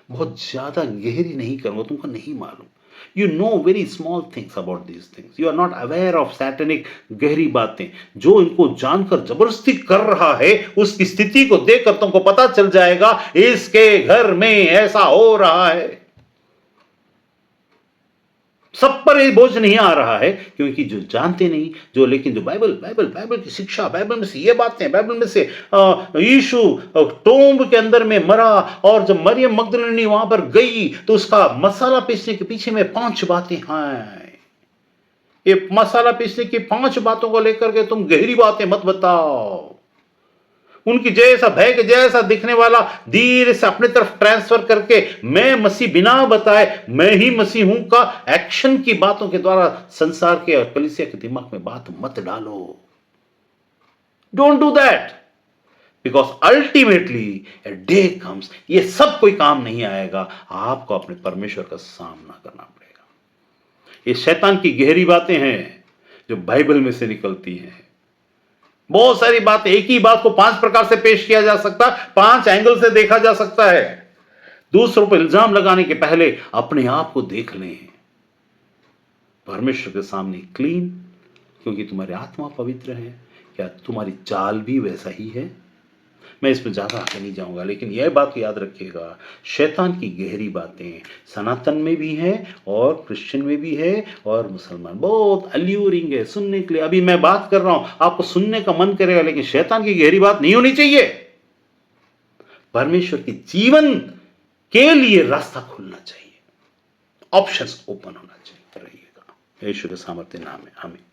बहुत ज्यादा गहरी नहीं करूंगा, तुमको नहीं मालूम। You know very small things about these things. You are not aware of satanic गहरी बातें। जो इनको जानकर जबरदस्ती कर रहा है, उसकी स्थिति को देखकर तुमको पता चल जाएगा इसके घर में ऐसा हो रहा है। सब पर ये बोझ नहीं आ रहा है, क्योंकि जो जानते नहीं, जो लेकिन जो बाइबल की शिक्षा, बाइबल में से ये बातें, बाइबल में से यीशु टोम्ब के अंदर में मरा, और जब मरियम मगदलिनी वहां पर गई तो उसका मसाला पीसने के पीछे में 5 बातें हैं। ये मसाला पीसने की 5 बातों को लेकर के तुम गहरी बातें मत बताओ। उनकी जैसा भय के जैसा दिखने वाला धीरे से अपने तरफ ट्रांसफर करके मैं मसीह बिना बताए मैं ही मसीह हूं का एक्शन की बातों के द्वारा संसार के और कलीसिया के दिमाग में बात मत डालो। Don't do that, because ultimately a day comes, ये सब कोई काम नहीं आएगा, आपको अपने परमेश्वर का सामना करना पड़ेगा। ये शैतान की गहरी बातें हैं जो बाइबल में से निकलती हैं। बहुत सारी बातें, एक ही बात को 5 प्रकार से पेश किया जा सकता, 5 एंगल से देखा जा सकता है। दूसरों पर इल्जाम लगाने के पहले अपने आप को देख लें परमेश्वर के सामने क्लीन, क्योंकि तुम्हारी आत्मा पवित्र है। क्या तुम्हारी चाल भी वैसा ही है? मैं इसमें ज्यादा आगे नहीं जाऊंगा, लेकिन यह बात याद रखिएगा, शैतान की गहरी बातें सनातन में भी है और क्रिश्चियन में भी है और मुसलमान, बहुत अल्यूरिंग है सुनने के लिए। अभी मैं बात कर रहा हूं, आपको सुनने का मन करेगा, लेकिन शैतान की गहरी बात नहीं होनी चाहिए। परमेश्वर के जीवन के लिए रास्ता खुलना चाहिए, ऑप्शंस ओपन होना चाहिए। रहिएगा यीशु के सामर्थ्य नाम में, आमीन।